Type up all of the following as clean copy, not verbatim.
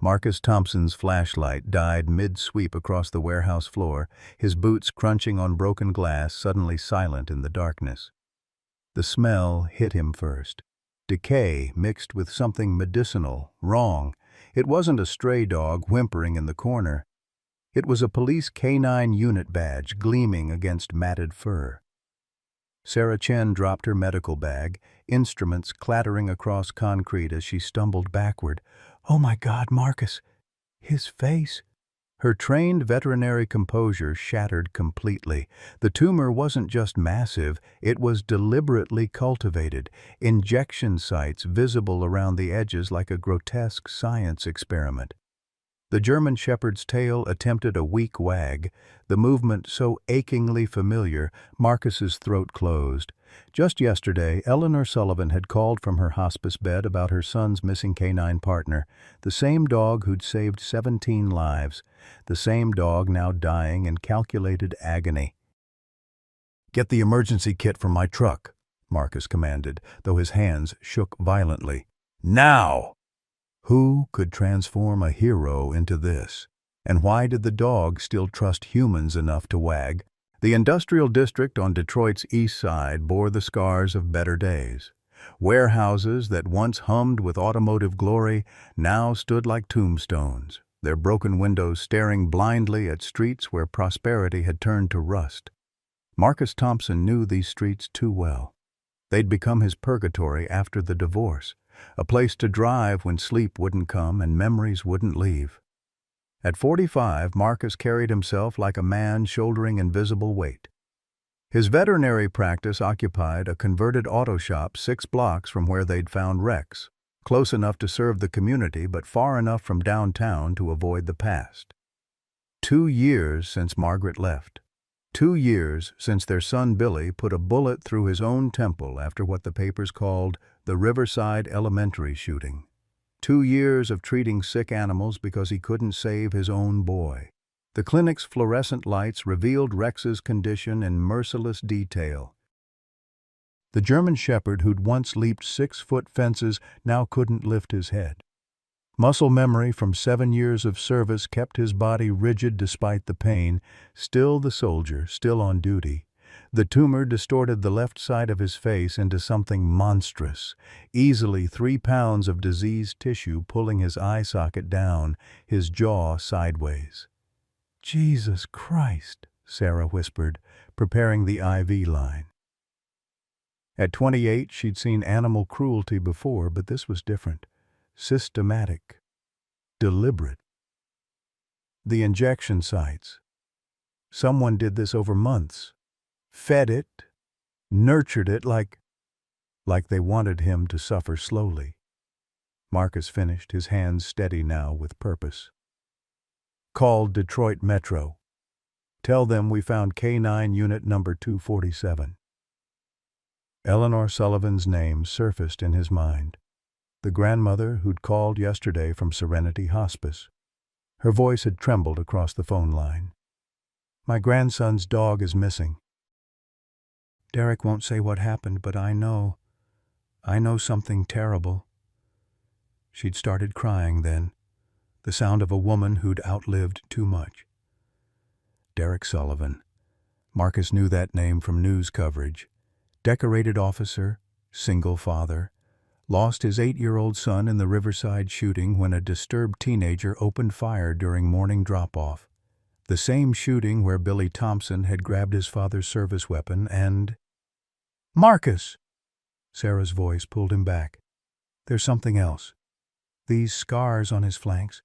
Marcus Thompson's flashlight died mid-sweep across the warehouse floor, his boots crunching on broken glass, suddenly silent in the darkness. The smell hit him first. Decay mixed with something medicinal, wrong. It wasn't a stray dog whimpering in the corner. It was a police K9 unit badge gleaming against matted fur. Sarah Chen dropped her medical bag, instruments clattering across concrete as she stumbled backward. "Oh my God, Marcus! His face!" Her trained veterinary composure shattered completely. The tumor wasn't just massive, it was deliberately cultivated, injection sites visible around the edges like a grotesque science experiment. The German shepherd's tail attempted a weak wag, the movement so achingly familiar, Marcus's throat closed. Just yesterday, Eleanor Sullivan had called from her hospice bed about her son's missing canine partner, the same dog who'd saved 17 lives, the same dog now dying in calculated agony. "Get the emergency kit from my truck," Marcus commanded, though his hands shook violently. "Now!" Who could transform a hero into this? And why did the dog still trust humans enough to wag? The industrial district on Detroit's east side bore the scars of better days. Warehouses that once hummed with automotive glory now stood like tombstones, their broken windows staring blindly at streets where prosperity had turned to rust. Marcus Thompson knew these streets too well. They'd become his purgatory after the divorce, a place to drive when sleep wouldn't come and memories wouldn't leave. At 45, Marcus carried himself like a man shouldering invisible weight. His veterinary practice occupied a converted auto shop 6 blocks from where they'd found Rex, close enough to serve the community but far enough from downtown to avoid the past. 2 years since Margaret left. 2 years since their son Billy put a bullet through his own temple after what the papers called the Riverside Elementary shooting. 2 years of treating sick animals because he couldn't save his own boy. The clinic's fluorescent lights revealed Rex's condition in merciless detail. The German shepherd who'd once leaped 6-foot fences now couldn't lift his head. Muscle memory from 7 years of service kept his body rigid despite the pain, still the soldier, still on duty. The tumor distorted the left side of his face into something monstrous, easily 3 pounds of diseased tissue pulling his eye socket down, his jaw sideways. "Jesus Christ," Sarah whispered, preparing the IV line. At 28, she'd seen animal cruelty before, but this was different. Systematic. Deliberate. The injection sites. Someone did this over months. Fed it, nurtured it like they wanted him to suffer slowly. Marcus finished, his hands steady now with purpose. "Call Detroit Metro. Tell them we found K9 unit number 247. Eleanor Sullivan's name surfaced in his mind. The grandmother who'd called yesterday from Serenity Hospice. Her voice had trembled across the phone line. "My grandson's dog is missing. Derek won't say what happened, but I know something terrible." She'd started crying then, the sound of a woman who'd outlived too much. Derek Sullivan. Marcus knew that name from news coverage. Decorated officer, single father, lost his 8-year-old son in the Riverside shooting when a disturbed teenager opened fire during morning drop-off. The same shooting where Billy Thompson had grabbed his father's service weapon and... "Marcus!" Sarah's voice pulled him back. "There's something else. These scars on his flanks.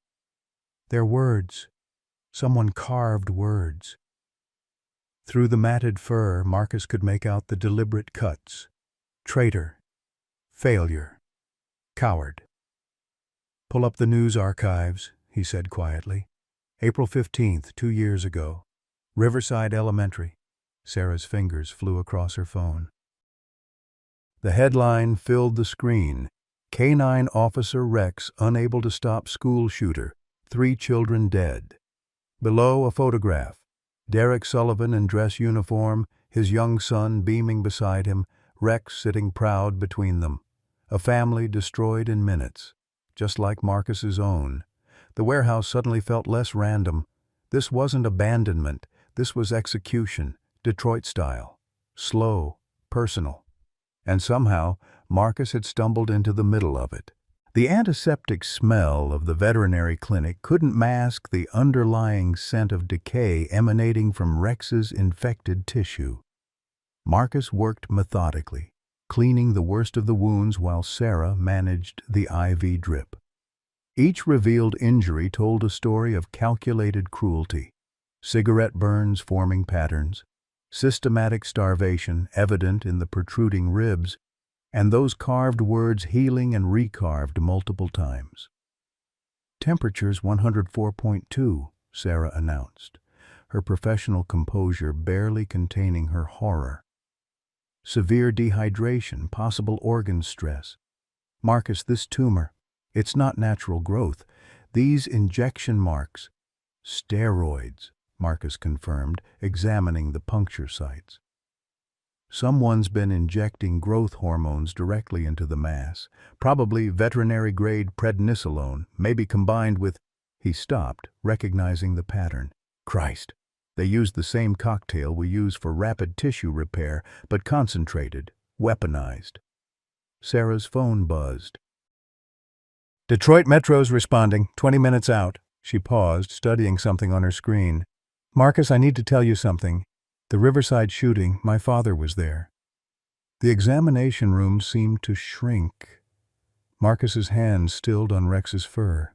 They're words. Someone carved words." Through the matted fur, Marcus could make out the deliberate cuts. Traitor. Failure. Coward. "Pull up the news archives," he said quietly. "April 15th, 2 years ago. Riverside Elementary." Sarah's fingers flew across her phone. The headline filled the screen. Canine Officer Rex unable to stop school shooter. 3 children dead. Below, a photograph. Derek Sullivan in dress uniform, his young son beaming beside him, Rex sitting proud between them. A family destroyed in minutes, just like Marcus's own. The warehouse suddenly felt less random. This wasn't abandonment. This was execution, Detroit style. Slow, personal. And somehow, Marcus had stumbled into the middle of it. The antiseptic smell of the veterinary clinic couldn't mask the underlying scent of decay emanating from Rex's infected tissue. Marcus worked methodically, cleaning the worst of the wounds while Sarah managed the IV drip. Each revealed injury told a story of calculated cruelty. Cigarette burns forming patterns, systematic starvation evident in the protruding ribs, and those carved words healing and recarved multiple times. "Temperature's 104.2, Sarah announced, her professional composure barely containing her horror. "Severe dehydration, possible organ stress. Marcus, this tumor, it's not natural growth. These injection marks." "Steroids," Marcus confirmed, examining the puncture sites. "Someone's been injecting growth hormones directly into the mass, probably veterinary-grade prednisolone, maybe combined with—" He stopped, recognizing the pattern. "Christ, they used the same cocktail we use for rapid tissue repair, but concentrated, weaponized." Sarah's phone buzzed. "Detroit Metro's responding, 20 minutes out." She paused, studying something on her screen. "Marcus, I need to tell you something. The Riverside shooting, my father was there." The examination room seemed to shrink. Marcus's hand stilled on Rex's fur.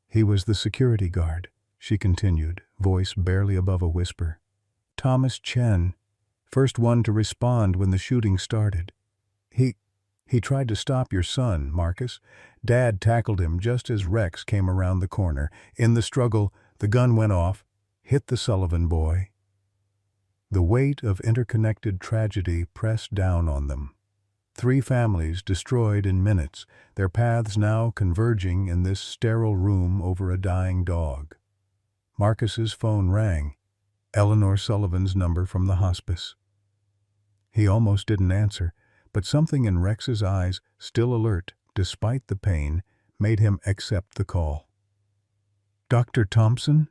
"He was the security guard," she continued, voice barely above a whisper. "Thomas Chen, first one to respond when the shooting started. He tried to stop your son, Marcus. Dad tackled him just as Rex came around the corner. In the struggle, the gun went off, hit the Sullivan boy." The weight of interconnected tragedy pressed down on them. 3 families destroyed in minutes, their paths now converging in this sterile room over a dying dog. Marcus's phone rang, Eleanor Sullivan's number from the hospice. He almost didn't answer, but something in Rex's eyes, still alert despite the pain, made him accept the call. "Dr. Thompson?"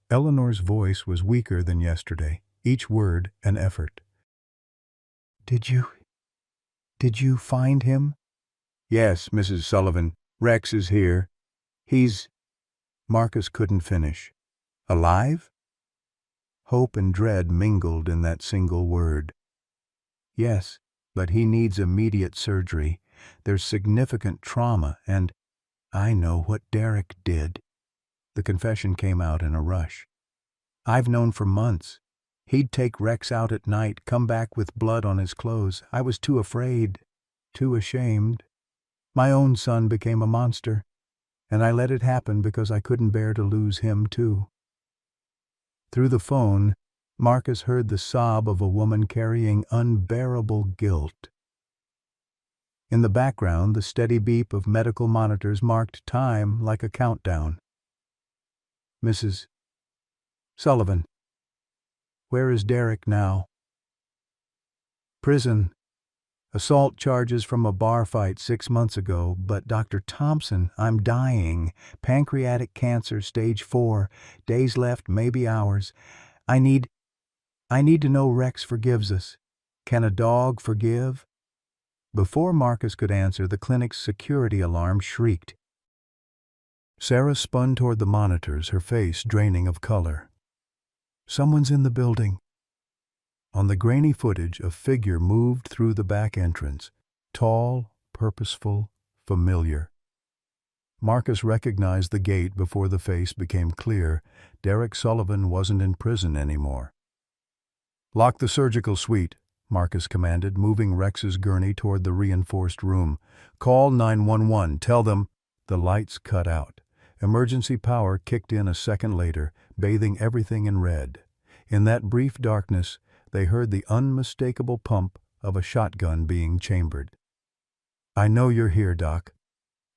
Eleanor's voice was weaker than yesterday, each word an effort. Did you find him?" "Yes, Mrs. Sullivan. Rex is here. He's—" Marcus couldn't finish. "Alive?" Hope and dread mingled in that single word. "Yes, but he needs immediate surgery. There's significant trauma, and I know what Derek did." The confession came out in a rush. "I've known for months. He'd take Rex out at night, come back with blood on his clothes. I was too afraid, too ashamed. My own son became a monster, and I let it happen because I couldn't bear to lose him too." Through the phone, Marcus heard the sob of a woman carrying unbearable guilt. In the background, the steady beep of medical monitors marked time like a countdown. "Mrs. Sullivan, where is Derek now?" "Prison. Assault charges from a bar fight 6 months ago, but Dr. Thompson, I'm dying. Pancreatic cancer, stage 4. Days left, maybe hours. I need to know Rex forgives us. Can a dog forgive?" Before Marcus could answer, the clinic's security alarm shrieked. Sarah spun toward the monitors, her face draining of color. "Someone's in the building." On the grainy footage, a figure moved through the back entrance, tall, purposeful, familiar. Marcus recognized the gait before the face became clear. Derek Sullivan wasn't in prison anymore. "Lock the surgical suite," Marcus commanded, moving Rex's gurney toward the reinforced room. "Call 911. Tell them—" The lights cut out. Emergency power kicked in a second later, bathing everything in red. In that brief darkness, they heard the unmistakable pump of a shotgun being chambered. "I know you're here, Doc."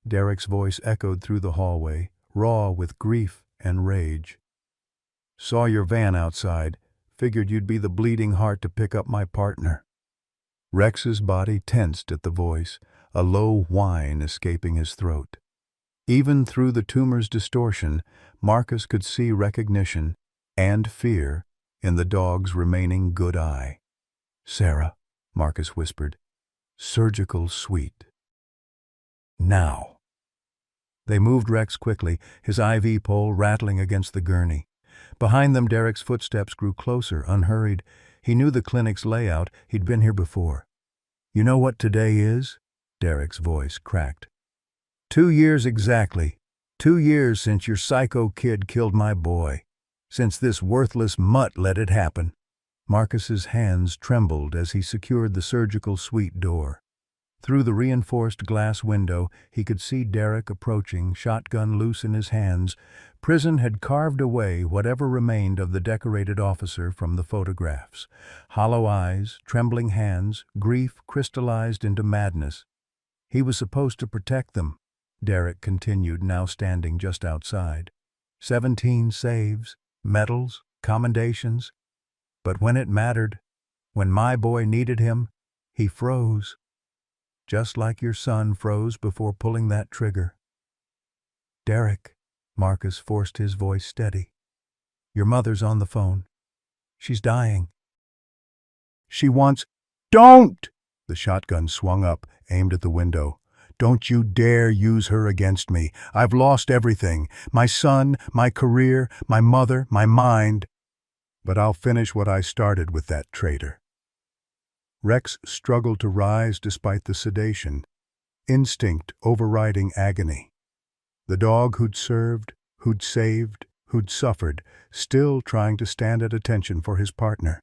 Derek's voice echoed through the hallway, raw with grief and rage. "Saw your van outside. Figured you'd be the bleeding heart to pick up my partner." Rex's body tensed at the voice, a low whine escaping his throat. Even through the tumor's distortion, Marcus could see recognition and fear in the dog's remaining good eye. "Sarah," Marcus whispered, "surgical suite. Now." They moved Rex quickly, his IV pole rattling against the gurney. Behind them, Derek's footsteps grew closer, unhurried. He knew the clinic's layout. He'd been here before. "You know what today is?" Derek's voice cracked. 2 years exactly. 2 years since your psycho kid killed my boy. Since this worthless mutt let it happen." Marcus's hands trembled as he secured the surgical suite door. Through the reinforced glass window, he could see Derek approaching, shotgun loose in his hands. Prison had carved away whatever remained of the decorated officer from the photographs. Hollow eyes, trembling hands, grief crystallized into madness. He was supposed to protect them, Derek continued, now standing just outside. 17 saves, medals, commendations. But when it mattered, when my boy needed him, he froze. Just like your son froze before pulling that trigger. "Derek," Marcus forced his voice steady. "Your mother's on the phone. She's dying. She wants—" "Don't!" The shotgun swung up, aimed at the window. "Don't you dare use her against me. I've lost everything. My son, my career, my mother, my mind. But I'll finish what I started with that traitor." Rex struggled to rise despite the sedation, instinct overriding agony. The dog who'd served, who'd saved, who'd suffered, still trying to stand at attention for his partner.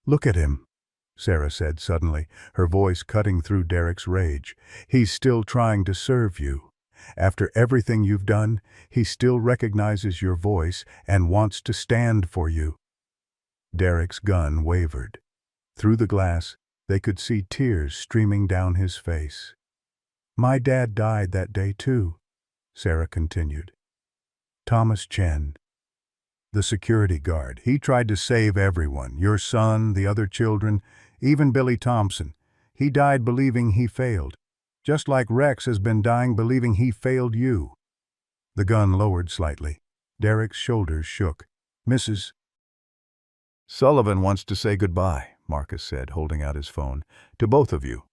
"Look at him," Sarah said suddenly, her voice cutting through Derek's rage. "He's still trying to serve you. After everything you've done, he still recognizes your voice and wants to stand for you." Derek's gun wavered. Through the glass, they could see tears streaming down his face. "My dad died that day too," Sarah continued. "Thomas Chen, the security guard. He tried to save everyone, your son, the other children, even Billy Thompson. He died believing he failed, just like Rex has been dying believing he failed you." The gun lowered slightly. Derek's shoulders shook. "Mrs. Sullivan wants to say goodbye," Marcus said, holding out his phone. "To both of you."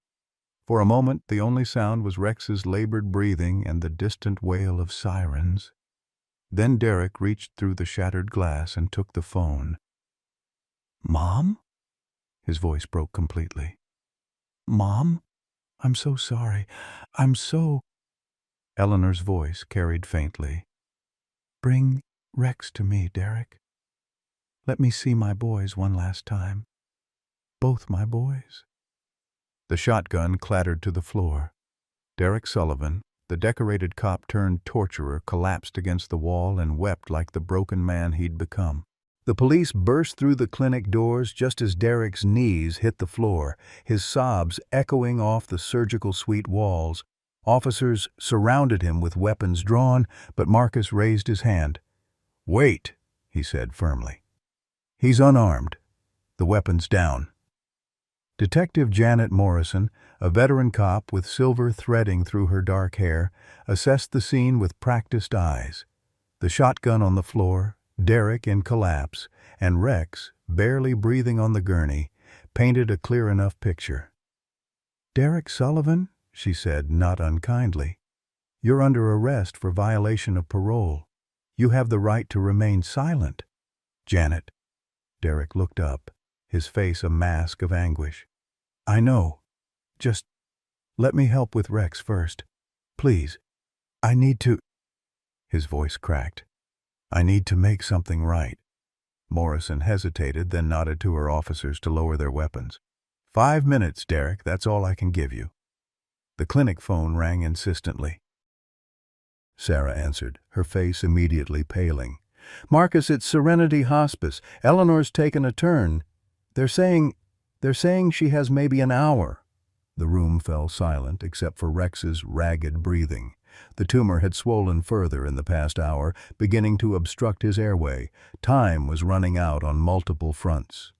For a moment, the only sound was Rex's labored breathing and the distant wail of sirens. Then Derek reached through the shattered glass and took the phone. "Mom?" His voice broke completely. "Mom? I'm so sorry. I'm so—" Eleanor's voice carried faintly. "Bring Rex to me, Derek. Let me see my boys one last time. Both my boys." The shotgun clattered to the floor. Derek Sullivan, the decorated cop-turned-torturer, collapsed against the wall and wept like the broken man he'd become. The police burst through the clinic doors just as Derek's knees hit the floor, his sobs echoing off the surgical suite walls. Officers surrounded him with weapons drawn, but Marcus raised his hand. "Wait," he said firmly. "He's unarmed. The weapon's down." Detective Janet Morrison, a veteran cop with silver threading through her dark hair, assessed the scene with practiced eyes. The shotgun on the floor, Derek in collapse, and Rex, barely breathing on the gurney, painted a clear enough picture. "Derek Sullivan," she said, not unkindly, "you're under arrest for violation of parole. You have the right to remain silent." "Janet." Derek looked up, his face a mask of anguish. "I know. Just let me help with Rex first. Please. I need to—" His voice cracked. "I need to make something right." Morrison hesitated, then nodded to her officers to lower their weapons. 5 minutes, Derek. That's all I can give you." The clinic phone rang insistently. Sarah answered, her face immediately paling. "Marcus, it's Serenity Hospice. Eleanor's taken a turn. They're saying she has maybe an hour." The room fell silent, except for Rex's ragged breathing. The tumor had swollen further in the past hour, beginning to obstruct his airway. Time was running out on multiple fronts.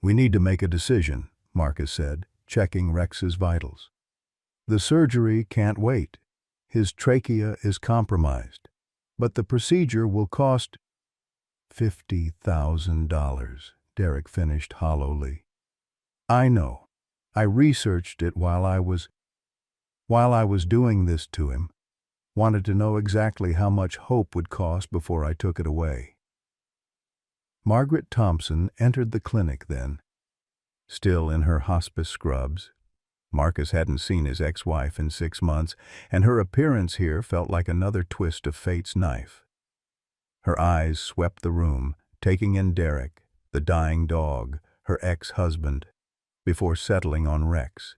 "We need to make a decision," Marcus said, checking Rex's vitals. "The surgery can't wait. His trachea is compromised, but the procedure will cost $50,000, Derek finished hollowly. I know. I researched it while I was doing this to him. Wanted to know exactly how much hope would cost before I took it away. Margaret Thompson entered the clinic then, still in her hospice scrubs. Marcus hadn't seen his ex-wife in 6 months, and her appearance here felt like another twist of fate's knife. Her eyes swept the room, taking in Derek, the dying dog, her ex-husband, before settling on Rex.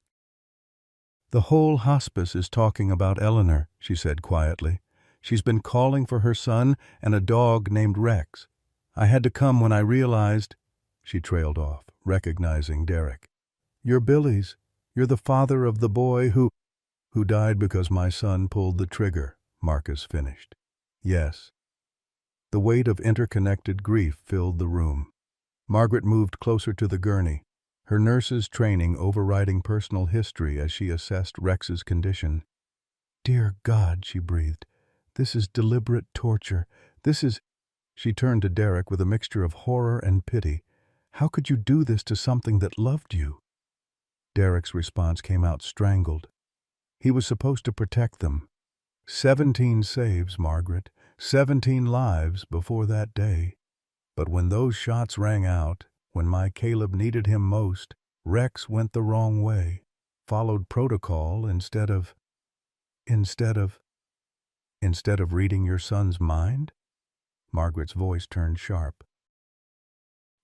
"The whole hospice is talking about Eleanor," she said quietly. "She's been calling for her son and a dog named Rex. I had to come when I realized—" She trailed off, recognizing Derek. "You're Billy's. You're the father of the boy who died because my son pulled the trigger," Marcus finished. "Yes." The weight of interconnected grief filled the room. Margaret moved closer to the gurney, her nurse's training overriding personal history as she assessed Rex's condition. "Dear God," she breathed, "this is deliberate torture. This is—" She turned to Derek with a mixture of horror and pity. "How could you do this to something that loved you?" Derek's response came out strangled. He was supposed to protect them. 17 saves, Margaret. 17 lives before that day. But when those shots rang out, when my Caleb needed him most, Rex went the wrong way, followed protocol instead of reading your son's mind? Margaret's voice turned sharp.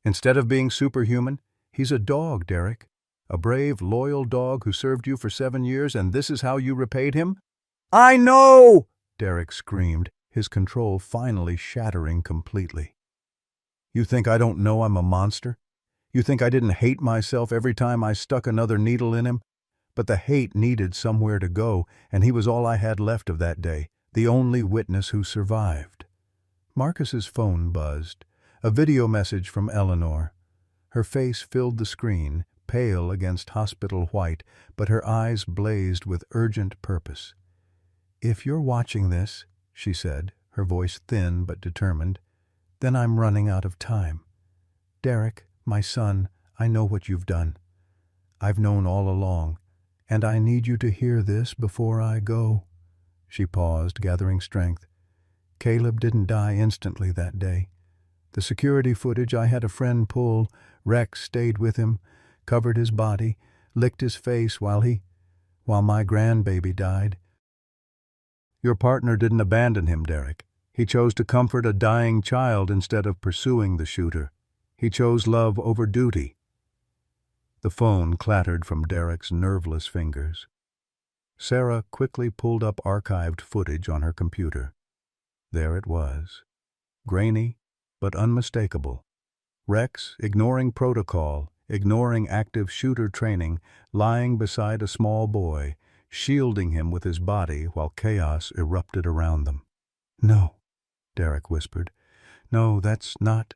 Instead of being superhuman, he's a dog, Derek. A brave, loyal dog who served you for 7 years, and this is how you repaid him? "I know!" Derek screamed, his control finally shattering completely. "You think I don't know I'm a monster? You think I didn't hate myself every time I stuck another needle in him? But the hate needed somewhere to go, and he was all I had left of that day, the only witness who survived." Marcus's phone buzzed, a video message from Eleanor. Her face filled the screen, pale against hospital white, but her eyes blazed with urgent purpose. "If you're watching this," she said, her voice thin but determined, "then I'm running out of time. Derek, my son, I know what you've done. I've known all along, and I need you to hear this before I go." She paused, gathering strength. "Caleb didn't die instantly that day. The security footage I had a friend pull, Rex stayed with him, covered his body, licked his face while my grandbaby died. Your partner didn't abandon him, Derek. He chose to comfort a dying child instead of pursuing the shooter. He chose love over duty." The phone clattered from Derek's nerveless fingers. Sarah quickly pulled up archived footage on her computer. There it was. Grainy, but unmistakable. Rex, ignoring protocol, ignoring active shooter training, lying beside a small boy, shielding him with his body while chaos erupted around them. "No," Derek whispered. "No, that's not.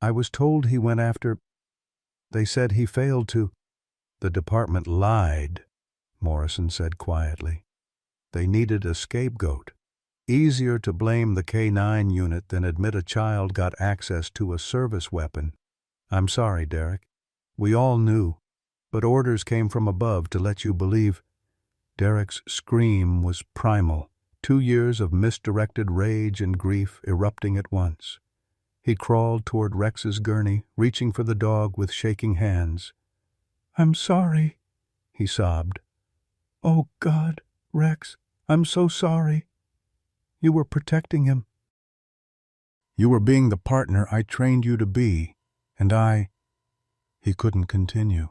I was told he went after. They said he failed to." "The department lied," Morrison said quietly. "They needed a scapegoat. Easier to blame the K-9 unit than admit a child got access to a service weapon. I'm sorry, Derek. We all knew, but orders came from above to let you believe." Derek's scream was primal, 2 years of misdirected rage and grief erupting at once. He crawled toward Rex's gurney, reaching for the dog with shaking hands. "I'm sorry," he sobbed. "Oh, God, Rex, I'm so sorry. You were protecting him. You were being the partner I trained you to be, and I—" He couldn't continue.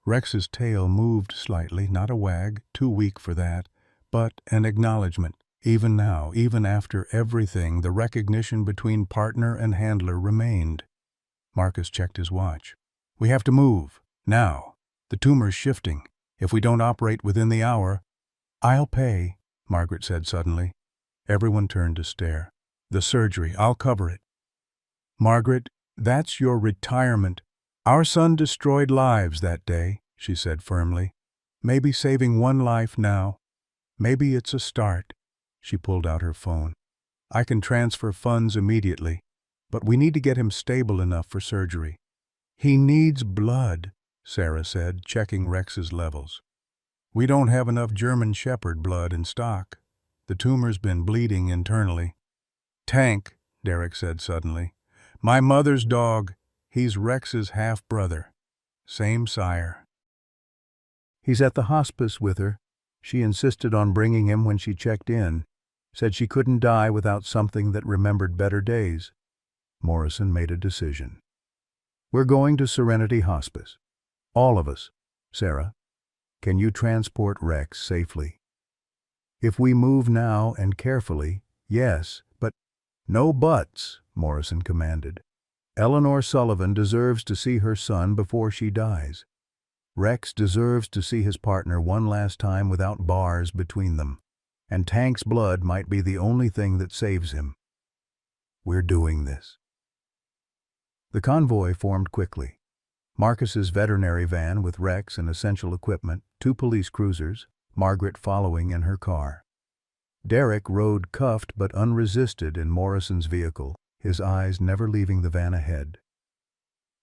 Rex's tail moved slightly, not a wag, too weak for that, but an acknowledgement. Even now, even after everything, the recognition between partner and handler remained. Marcus checked his watch. "We have to move. Now. The tumor's shifting. If we don't operate within the hour—" "I'll pay," Margaret said suddenly. Everyone turned to stare. "The surgery, I'll cover it." "Margaret, that's your retirement. Our son destroyed lives that day," she said firmly. "Maybe saving one life now. Maybe it's a start. She pulled out her phone. I can transfer funds immediately, but we need to get him stable enough for surgery. He needs blood, Sarah said, checking Rex's levels. We don't have enough German Shepherd blood in stock. The tumor's been bleeding internally. Tank, Derek said suddenly. My mother's dog. He's Rex's half-brother. Same sire. He's at the hospice with her. She insisted on bringing him when she checked in. Said she couldn't die without something that remembered better days. Morrison made a decision. We're going to Serenity Hospice. All of us. Sarah, can you transport Rex safely? If we move now and carefully, yes, but no buts, Morrison commanded. Eleanor Sullivan deserves to see her son before she dies. Rex deserves to see his partner one last time without bars between them. And Tank's blood might be the only thing that saves him. We're doing this. The convoy formed quickly. Marcus's veterinary van with Rex and essential equipment, 2 police cruisers, Margaret following in her car. Derek rode cuffed but unresisted in Morrison's vehicle, his eyes never leaving the van ahead.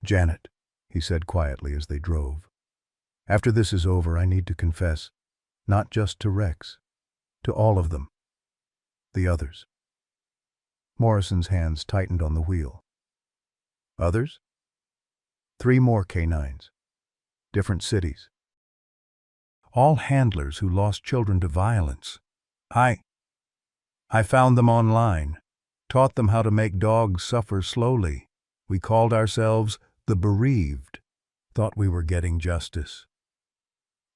Janet, he said quietly as they drove. After this is over, I need to confess, not just to Rex, to all of them. The others. Morrison's hands tightened on the wheel. Others? 3 more canines. Different cities. All handlers who lost children to violence. I found them online, taught them how to make dogs suffer slowly. We called ourselves the Bereaved, thought we were getting justice.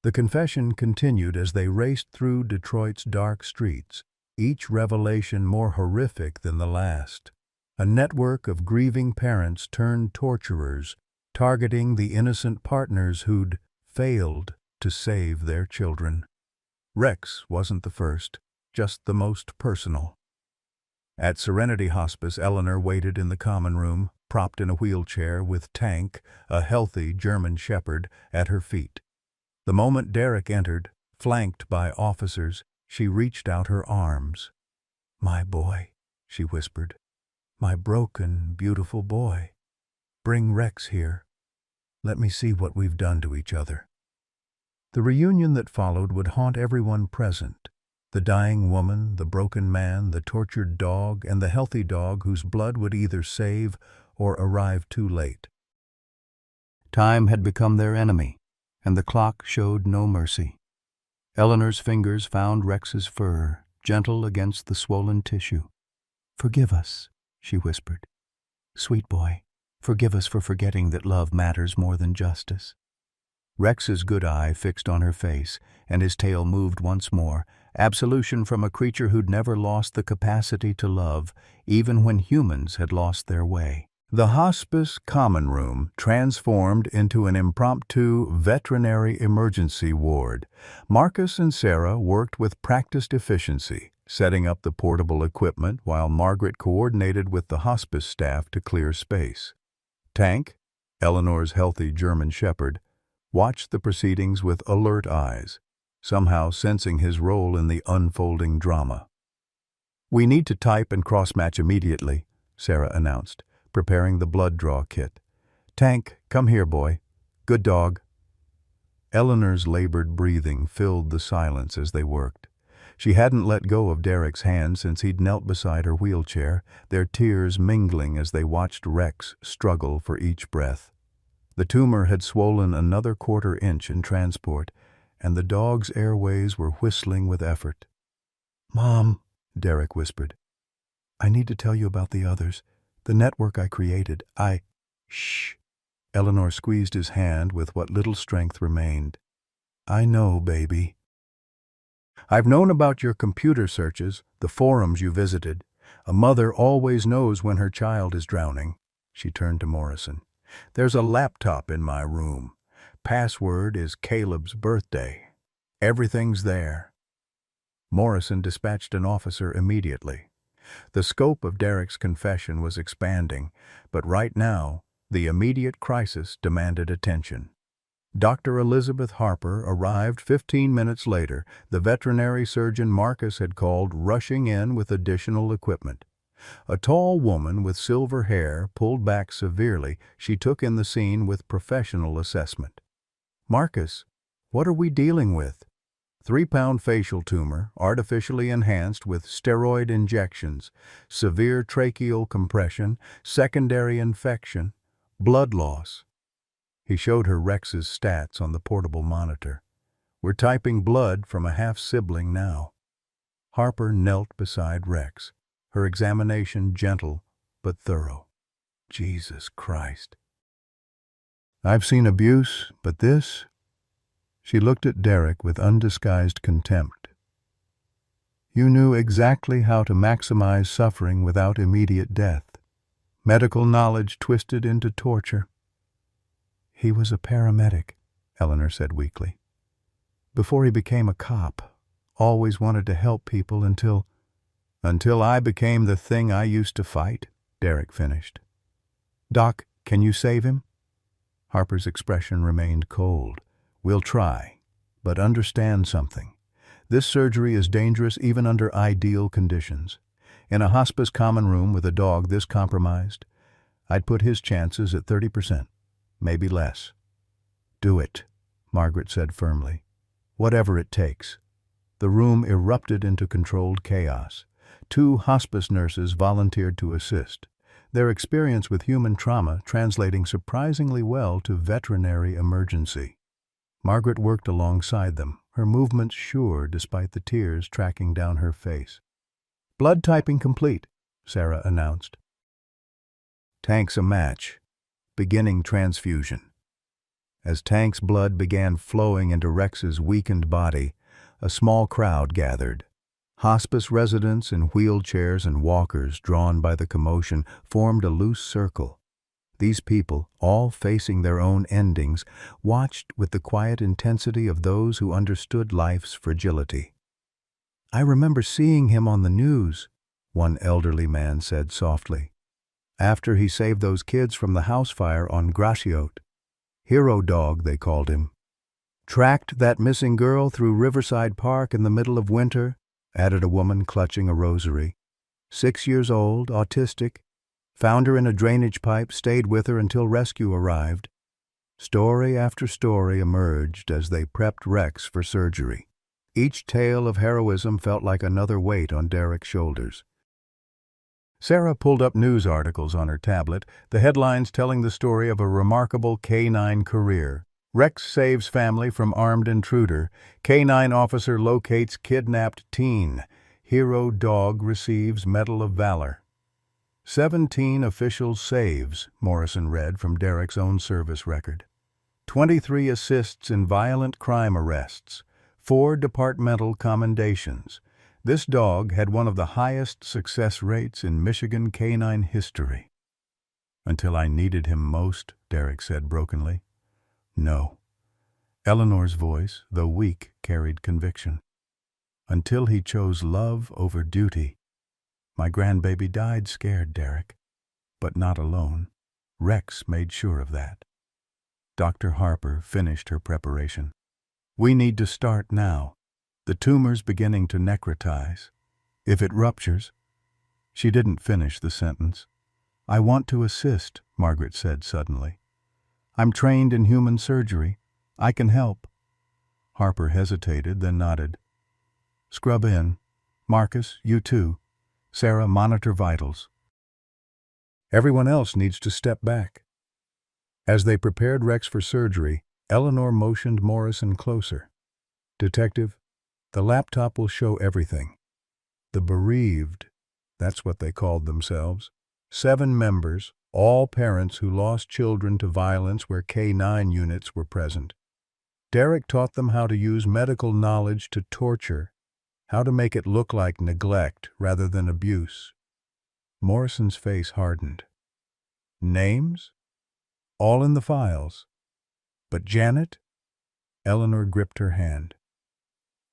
The confession continued as they raced through Detroit's dark streets, each revelation more horrific than the last. A network of grieving parents turned torturers, targeting the innocent partners who'd failed to save their children. Rex wasn't the first, just the most personal. At Serenity Hospice, Eleanor waited in the common room, propped in a wheelchair with Tank, a healthy German Shepherd, at her feet. The moment Derek entered, flanked by officers, she reached out her arms. My boy, she whispered. My broken, beautiful boy. Bring Rex here. Let me see what we've done to each other. The reunion that followed would haunt everyone present. The dying woman, the broken man, the tortured dog, and the healthy dog whose blood would either save or arrive too late. Time had become their enemy, and the clock showed no mercy. Eleanor's fingers found Rex's fur, gentle against the swollen tissue. Forgive us, she whispered. Sweet boy, forgive us for forgetting that love matters more than justice. Rex's good eye fixed on her face, and his tail moved once more, absolution from a creature who'd never lost the capacity to love, even when humans had lost their way. The hospice common room transformed into an impromptu veterinary emergency ward. Marcus and Sarah worked with practiced efficiency, setting up the portable equipment while Margaret coordinated with the hospice staff to clear space. Tank, Eleanor's healthy German Shepherd, watched the proceedings with alert eyes, somehow sensing his role in the unfolding drama. We need to type and cross-match immediately, Sarah announced, preparing the blood draw kit. Tank, come here, boy. Good dog. Eleanor's labored breathing filled the silence as they worked. She hadn't let go of Derek's hand since he'd knelt beside her wheelchair, their tears mingling as they watched Rex struggle for each breath. The tumor had swollen another quarter-inch in transport, and the dog's airways were whistling with effort. Mom, Derek whispered. I need to tell you about the others. The network I created. Shh. Eleanor squeezed his hand with what little strength remained. I know, baby. I've known about your computer searches, the forums you visited. A mother always knows when her child is drowning. She turned to Morrison. There's a laptop in my room. Password is Caleb's birthday. Everything's there. Morrison dispatched an officer immediately. The scope of Derek's confession was expanding, but right now, the immediate crisis demanded attention. Dr. Elizabeth Harper arrived 15 minutes later. The veterinary surgeon Marcus had called, rushing in with additional equipment. A tall woman with silver hair, pulled back severely, she took in the scene with professional assessment. "Marcus, what are we dealing with?" 3-pound facial tumor, artificially enhanced with steroid injections, severe tracheal compression, secondary infection, blood loss. He showed her Rex's stats on the portable monitor. "We're typing blood from a half-sibling now." Harper knelt beside Rex, her examination gentle but thorough. "Jesus Christ. I've seen abuse, but this—" She looked at Derek with undisguised contempt. "You knew exactly how to maximize suffering without immediate death. Medical knowledge twisted into torture." "He was a paramedic," Eleanor said weakly. "Before he became a cop, always wanted to help people until—" "Until I became the thing I used to fight," Derek finished. "Doc, can you save him?" Harper's expression remained cold. "We'll try, but understand something. This surgery is dangerous even under ideal conditions. In a hospice common room with a dog this compromised, I'd put his chances at 30%, maybe less." "Do it," Margaret said firmly. "Whatever it takes." The room erupted into controlled chaos. 2 hospice nurses volunteered to assist, their experience with human trauma translating surprisingly well to veterinary emergency. Margaret worked alongside them, her movements sure despite the tears tracking down her face. "Blood typing complete," Sarah announced. "Tank's a match. Beginning transfusion." As Tank's blood began flowing into Rex's weakened body, a small crowd gathered. Hospice residents in wheelchairs and walkers, drawn by the commotion, formed a loose circle. These people, all facing their own endings, watched with the quiet intensity of those who understood life's fragility. "I remember seeing him on the news," one elderly man said softly. "After he saved those kids from the house fire on Gratiot. Hero dog, they called him. Tracked that missing girl through Riverside Park in the middle of winter," added a woman clutching a rosary. 6 years old, autistic. Found her in a drainage pipe, stayed with her until rescue arrived." Story after story emerged as they prepped Rex for surgery. Each tale of heroism felt like another weight on Derek's shoulders. Sarah pulled up news articles on her tablet, the headlines telling the story of a remarkable K-9 career. "Rex saves family from armed intruder. K-9 officer locates kidnapped teen. Hero dog receives Medal of Valor." 17 official saves, Morrison read from Derek's own service record. 23 assists in violent crime arrests. 4 departmental commendations. This dog had one of the highest success rates in Michigan canine history. "Until I needed him most," Derek said brokenly. "No." Eleanor's voice, though weak, carried conviction. "Until he chose love over duty. My grandbaby died scared, Derek. But not alone. Rex made sure of that." Dr. Harper finished her preparation. "We need to start now. The tumor's beginning to necrotize. If it ruptures—" She didn't finish the sentence. "I want to assist," Margaret said suddenly. "I'm trained in human surgery. I can help." Harper hesitated, then nodded. "Scrub in. Marcus, you too. Sarah, monitor vitals. Everyone else needs to step back." As they prepared Rex for surgery, Eleanor motioned Morrison closer. "Detective, the laptop will show everything. The bereaved," that's what they called themselves, 7 members, all parents who lost children to violence where K-9 units were present. Derek taught them how to use medical knowledge to torture, how to make it look like neglect rather than abuse. Morrison's face hardened. "Names? All in the files. But Janet?" Eleanor gripped her hand.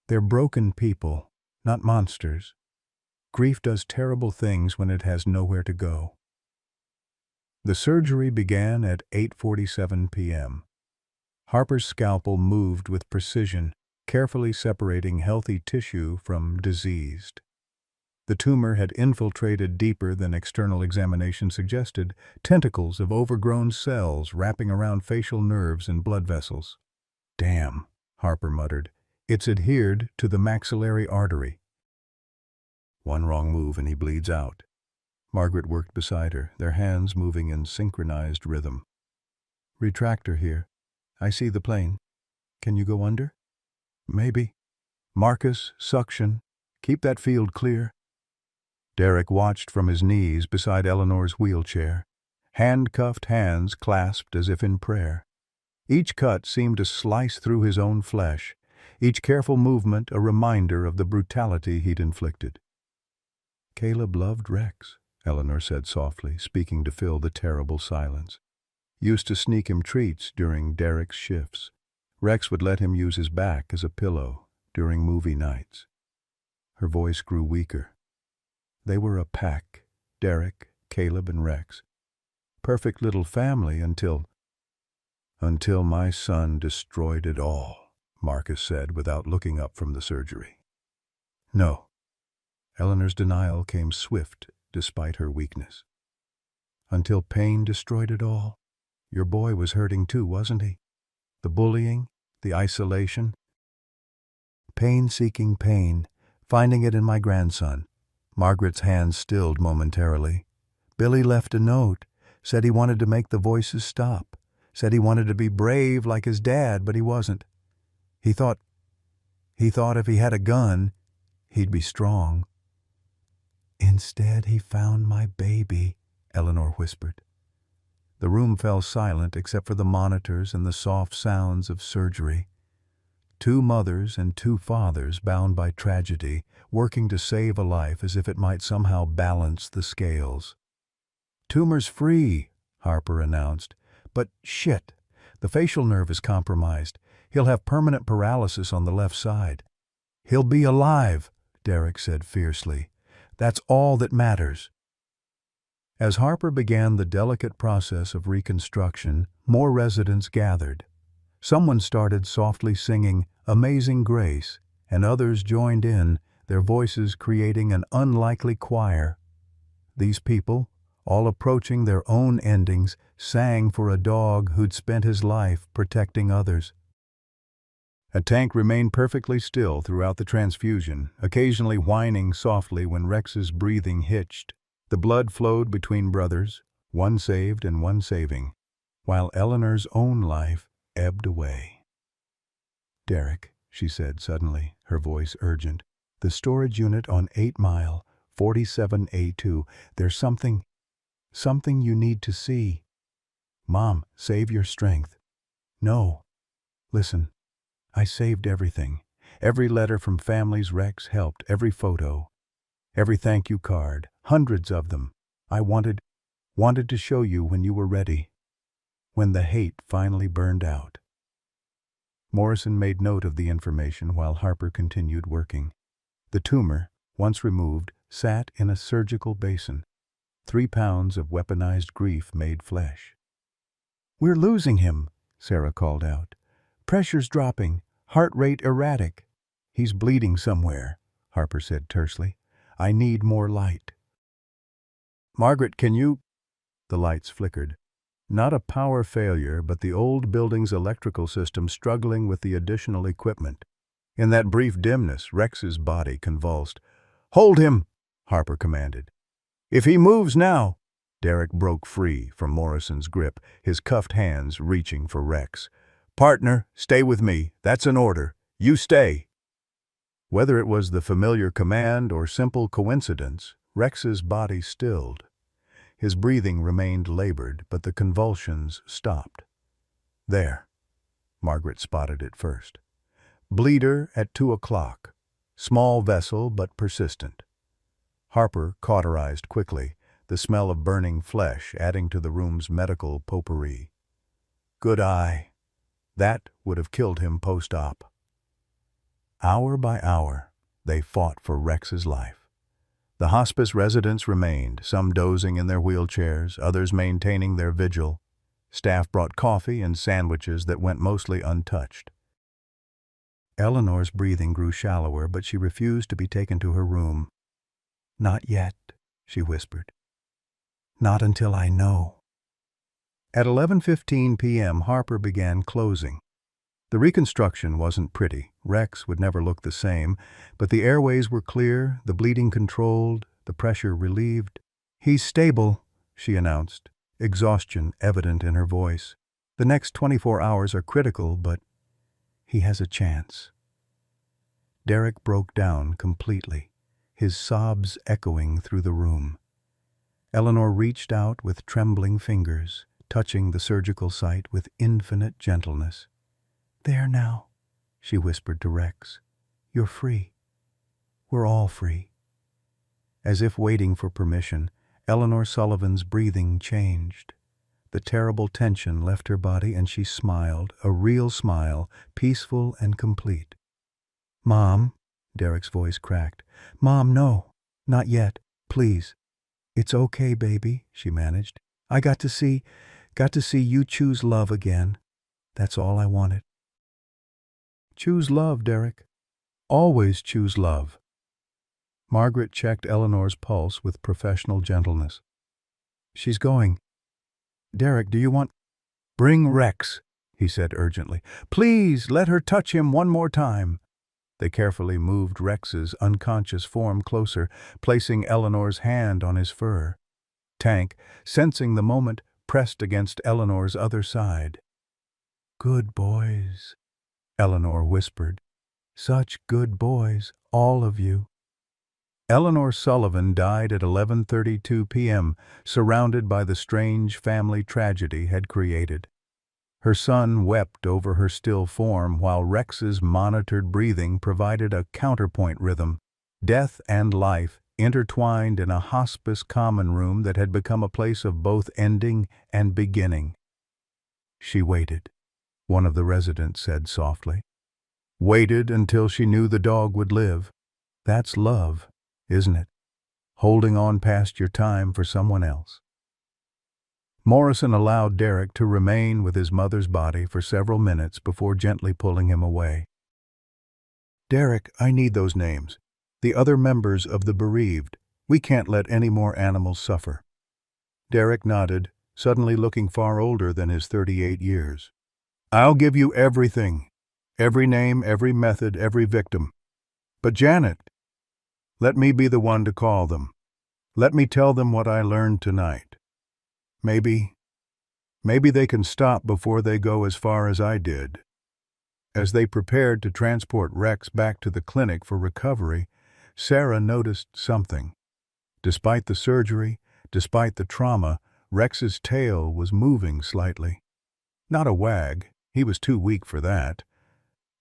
"They're broken people, not monsters. Grief does terrible things when it has nowhere to go." The surgery began at 8:47 p.m. Harper's scalpel moved with precision, carefully separating healthy tissue from diseased. The tumor had infiltrated deeper than external examination suggested, tentacles of overgrown cells wrapping around facial nerves and blood vessels. "Damn," Harper muttered. "It's adhered to the maxillary artery." One wrong move and he bleeds out. Margaret worked beside her, their hands moving in synchronized rhythm. "Retractor here. I see the plane. Can you go under?" "Maybe." "Marcus, suction. Keep that field clear." Derek watched from his knees beside Eleanor's wheelchair, handcuffed hands clasped as if in prayer. Each cut seemed to slice through his own flesh, each careful movement a reminder of the brutality he'd inflicted. "Caleb loved Rex," Eleanor said softly, speaking to fill the terrible silence. "Used to sneak him treats during Derek's shifts. Rex would let him use his back as a pillow during movie nights." Her voice grew weaker. They were a pack, Derek, Caleb, and Rex. Perfect little family until my son destroyed it all, Marcus said without looking up from the surgery. "No." Eleanor's denial came swift despite her weakness. "Until pain destroyed it all? Your boy was hurting too, wasn't he? The bullying, the isolation." "Pain-seeking pain, finding it in my grandson." Margaret's hands stilled momentarily. "Billy left a note, said he wanted to make the voices stop, said he wanted to be brave like his dad, but he wasn't. He thought if he had a gun, he'd be strong." "Instead, he found my baby," Eleanor whispered. The room fell silent except for the monitors and the soft sounds of surgery. Two mothers and two fathers bound by tragedy, working to save a life as if it might somehow balance the scales. "Tumor's free," Harper announced. "But shit, the facial nerve is compromised. He'll have permanent paralysis on the left side." "He'll be alive," Derek said fiercely. "That's all that matters." As Harper began the delicate process of reconstruction, more residents gathered. Someone started softly singing "Amazing Grace," and others joined in, their voices creating an unlikely choir. These people, all approaching their own endings, sang for a dog who'd spent his life protecting others. A tank remained perfectly still throughout the transfusion, occasionally whining softly when Rex's breathing hitched. The blood flowed between brothers, one saved and one saving, while Eleanor's own life ebbed away. "Derek," she said suddenly, her voice urgent, "the storage unit on 8 Mile, 47A2, there's something you need to see." "Mom, save your strength." "No. Listen, I saved everything. Every letter from families Rex helped, every photo, every thank you card, hundreds of them. I wanted to show you when you were ready, when the hate finally burned out." Morrison made note of the information while Harper continued working. The tumor, once removed, sat in a surgical basin. 3 pounds of weaponized grief-made flesh. "We're losing him," Sarah called out. "Pressure's dropping, heart rate erratic." "He's bleeding somewhere," Harper said tersely. "I need more light." "Margaret, can you—" The lights flickered. Not a power failure, but the old building's electrical system struggling with the additional equipment. In that brief dimness, Rex's body convulsed. "Hold him," Harper commanded. "If he moves now—" Derek broke free from Morrison's grip, his cuffed hands reaching for Rex. "Partner, stay with me. That's an order. You stay." Whether it was the familiar command or simple coincidence, Rex's body stilled. His breathing remained labored, but the convulsions stopped. "There." Margaret spotted it first. "Bleeder at 2 o'clock. Small vessel, but persistent." Harper cauterized quickly, the smell of burning flesh adding to the room's medical potpourri. "Good eye. That would have killed him post-op." Hour by hour, they fought for Rex's life. The hospice residents remained, some dozing in their wheelchairs, others maintaining their vigil. Staff brought coffee and sandwiches that went mostly untouched. Eleanor's breathing grew shallower, but she refused to be taken to her room. "Not yet," she whispered. "Not until I know." At 11:15 p.m., Harper began closing. The reconstruction wasn't pretty. Rex would never look the same, but the airways were clear, the bleeding controlled, the pressure relieved. "He's stable," she announced, exhaustion evident in her voice. "The next 24 hours are critical, but he has a chance." Derek broke down completely, his sobs echoing through the room. Eleanor reached out with trembling fingers, touching the surgical site with infinite gentleness. "There now," she whispered to Rex. "You're free. We're all free." As if waiting for permission, Eleanor Sullivan's breathing changed. The terrible tension left her body and she smiled, a real smile, peaceful and complete. "Mom," Derek's voice cracked. "Mom, no, not yet, please." "It's okay, baby," she managed. "I got to see you choose love again. That's all I wanted." "Choose love, Derek. Always choose love." Margaret checked Eleanor's pulse with professional gentleness. "She's going. Derek, do you want—" "Bring Rex," he said urgently. "Please let her touch him one more time." They carefully moved Rex's unconscious form closer, placing Eleanor's hand on his fur. Tank, sensing the moment, pressed against Eleanor's other side. "Good boys," Eleanor whispered. "Such good boys, all of you." Eleanor Sullivan died at 11:32 p.m., surrounded by the strange family tragedy had created. Her son wept over her still form while Rex's monitored breathing provided a counterpoint rhythm. Death and life intertwined in a hospice common room that had become a place of both ending and beginning. "She waited," one of the residents said softly. "Waited until she knew the dog would live. That's love, isn't it? Holding on past your time for someone else." Morrison allowed Derek to remain with his mother's body for several minutes before gently pulling him away. "Derek, I need those names. The other members of the bereaved. We can't let any more animals suffer." Derek nodded, suddenly looking far older than his 38 years. "I'll give you everything. Every name, every method, every victim. But Janet, let me be the one to call them. Let me tell them what I learned tonight. Maybe they can stop before they go as far as I did." As they prepared to transport Rex back to the clinic for recovery, Sarah noticed something. Despite the surgery, despite the trauma, Rex's tail was moving slightly. Not a wag, he was too weak for that,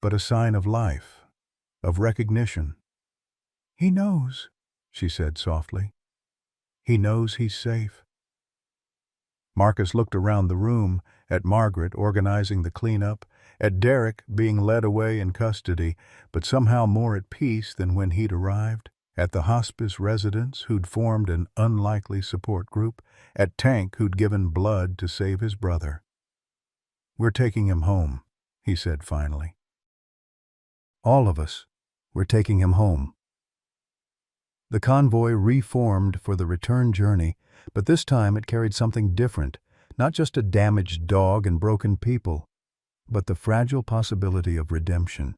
but a sign of life, of recognition. "He knows," she said softly. "He knows he's safe." Marcus looked around the room, at Margaret organizing the cleanup, at Derek being led away in custody, but somehow more at peace than when he'd arrived, at the hospice residents who'd formed an unlikely support group, at Tank who'd given blood to save his brother. "We're taking him home," he said finally. "All of us. We're taking him home." The convoy reformed for the return journey, but this time it carried something different, not just a damaged dog and broken people, but the fragile possibility of redemption.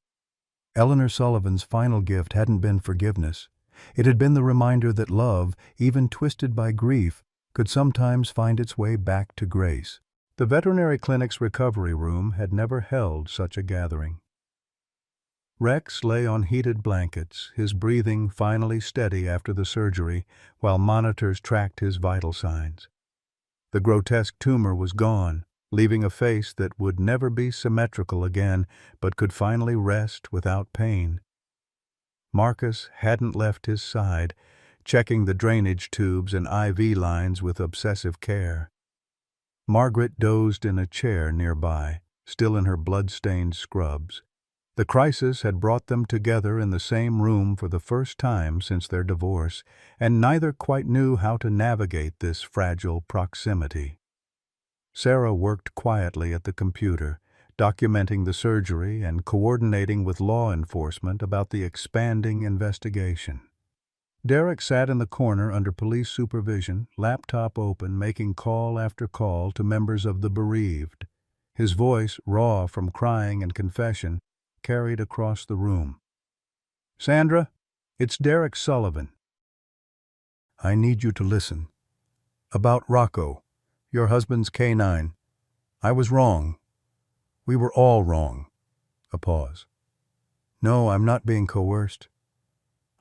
Eleanor Sullivan's final gift hadn't been forgiveness. It had been the reminder that love, even twisted by grief, could sometimes find its way back to grace. The veterinary clinic's recovery room had never held such a gathering. Rex lay on heated blankets, his breathing finally steady after the surgery, while monitors tracked his vital signs. The grotesque tumor was gone, leaving a face that would never be symmetrical again, but could finally rest without pain. Marcus hadn't left his side, checking the drainage tubes and IV lines with obsessive care. Margaret dozed in a chair nearby, still in her blood-stained scrubs. The crisis had brought them together in the same room for the first time since their divorce, and neither quite knew how to navigate this fragile proximity. Sarah worked quietly at the computer, documenting the surgery and coordinating with law enforcement about the expanding investigation. Derek sat in the corner under police supervision, laptop open, making call after call to members of the bereaved. His voice, raw from crying and confession, carried across the room. "Sandra, it's Derek Sullivan. I need you to listen. About Rocco, your husband's K9. I was wrong. We were all wrong." A pause. "No, I'm not being coerced.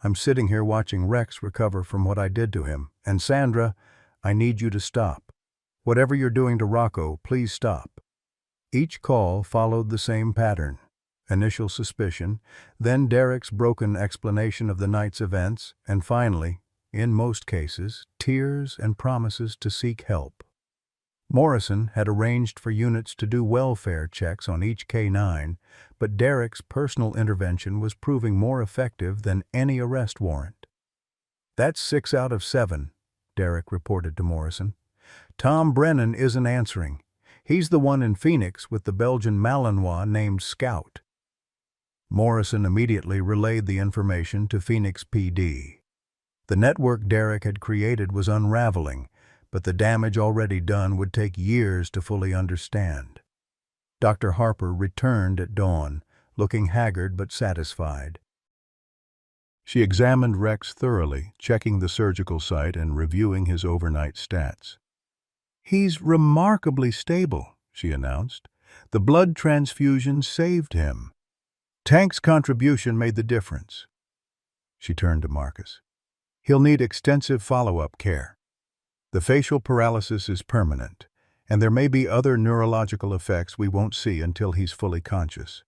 I'm sitting here watching Rex recover from what I did to him. And Sandra, I need you to stop. Whatever you're doing to Rocco, please stop." Each call followed the same pattern. Initial suspicion, then Derek's broken explanation of the night's events, and finally, in most cases, tears and promises to seek help. Morrison had arranged for units to do welfare checks on each K9, but Derek's personal intervention was proving more effective than any arrest warrant. "That's 6 out of 7, Derek reported to Morrison. "Tom Brennan isn't answering. He's the one in Phoenix with the Belgian Malinois named Scout." Morrison immediately relayed the information to Phoenix PD. The network Derek had created was unraveling, but the damage already done would take years to fully understand. Dr. Harper returned at dawn, looking haggard but satisfied. She examined Rex thoroughly, checking the surgical site and reviewing his overnight stats. "He's remarkably stable," she announced. "The blood transfusion saved him. Tank's contribution made the difference." She turned to Marcus. "He'll need extensive follow-up care. The facial paralysis is permanent, and there may be other neurological effects we won't see until he's fully conscious."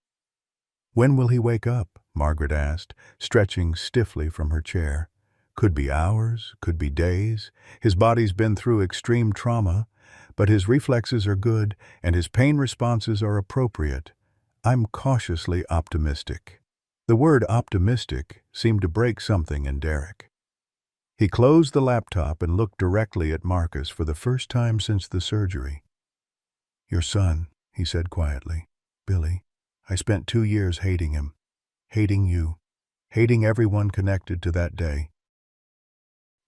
"When will he wake up?" Margaret asked, stretching stiffly from her chair. "Could be hours, could be days. His body's been through extreme trauma, but his reflexes are good and his pain responses are appropriate. I'm cautiously optimistic." The word optimistic seemed to break something in Derek. He closed the laptop and looked directly at Marcus for the first time since the surgery. "Your son," he said quietly. "Billy, I spent 2 years hating him, hating you, hating everyone connected to that day.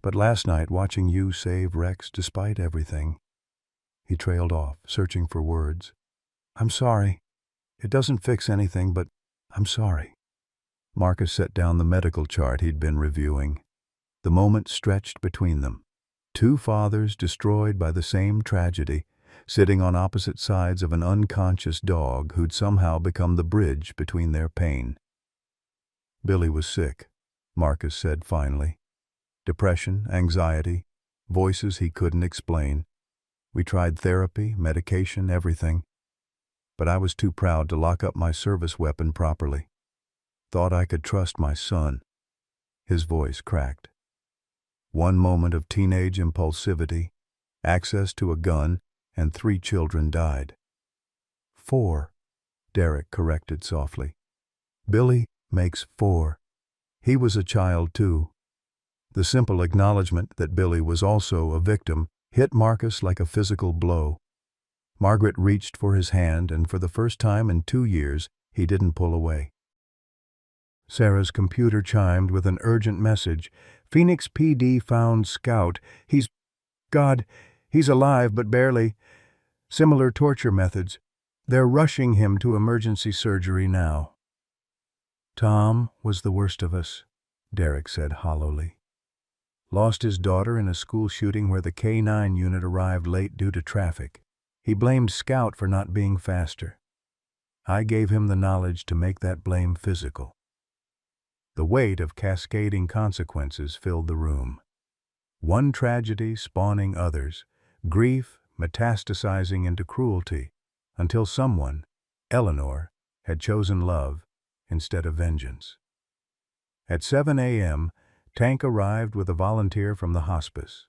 But last night, watching you save Rex despite everything..." He trailed off, searching for words. "I'm sorry. It doesn't fix anything, but I'm sorry." Marcus set down the medical chart he'd been reviewing. The moment stretched between them. 2 fathers destroyed by the same tragedy, sitting on opposite sides of an unconscious dog who'd somehow become the bridge between their pain. "Billy was sick," Marcus said finally. "Depression, anxiety, voices he couldn't explain. We tried therapy, medication, everything. But I was too proud to lock up my service weapon properly. Thought I could trust my son." His voice cracked. "One moment of teenage impulsivity, access to a gun, and 3 children died." 4, Derek corrected softly. "Billy makes 4. He was a child too." The simple acknowledgement that Billy was also a victim hit Marcus like a physical blow. Margaret reached for his hand, and for the first time in 2 years, he didn't pull away. Sarah's computer chimed with an urgent message. "Phoenix PD found Scout. He's alive, but barely. Similar torture methods. They're rushing him to emergency surgery now." "Tom was the worst of us," Derek said hollowly. "Lost his daughter in a school shooting where the K9 unit arrived late due to traffic. He blamed Scout for not being faster. I gave him the knowledge to make that blame physical." The weight of cascading consequences filled the room. One tragedy spawning others, grief metastasizing into cruelty, until someone, Eleanor, had chosen love instead of vengeance. At 7 a.m., Tank arrived with a volunteer from the hospice.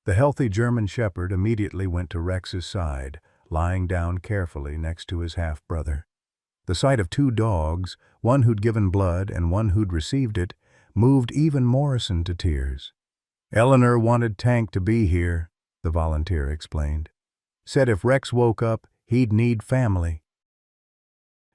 The healthy German shepherd immediately went to Rex's side, lying down carefully next to his half-brother. The sight of 2 dogs, one who'd given blood and one who'd received it, moved even Morrison to tears. "Eleanor wanted Tank to be here," the volunteer explained. Said if Rex woke up, he'd need family.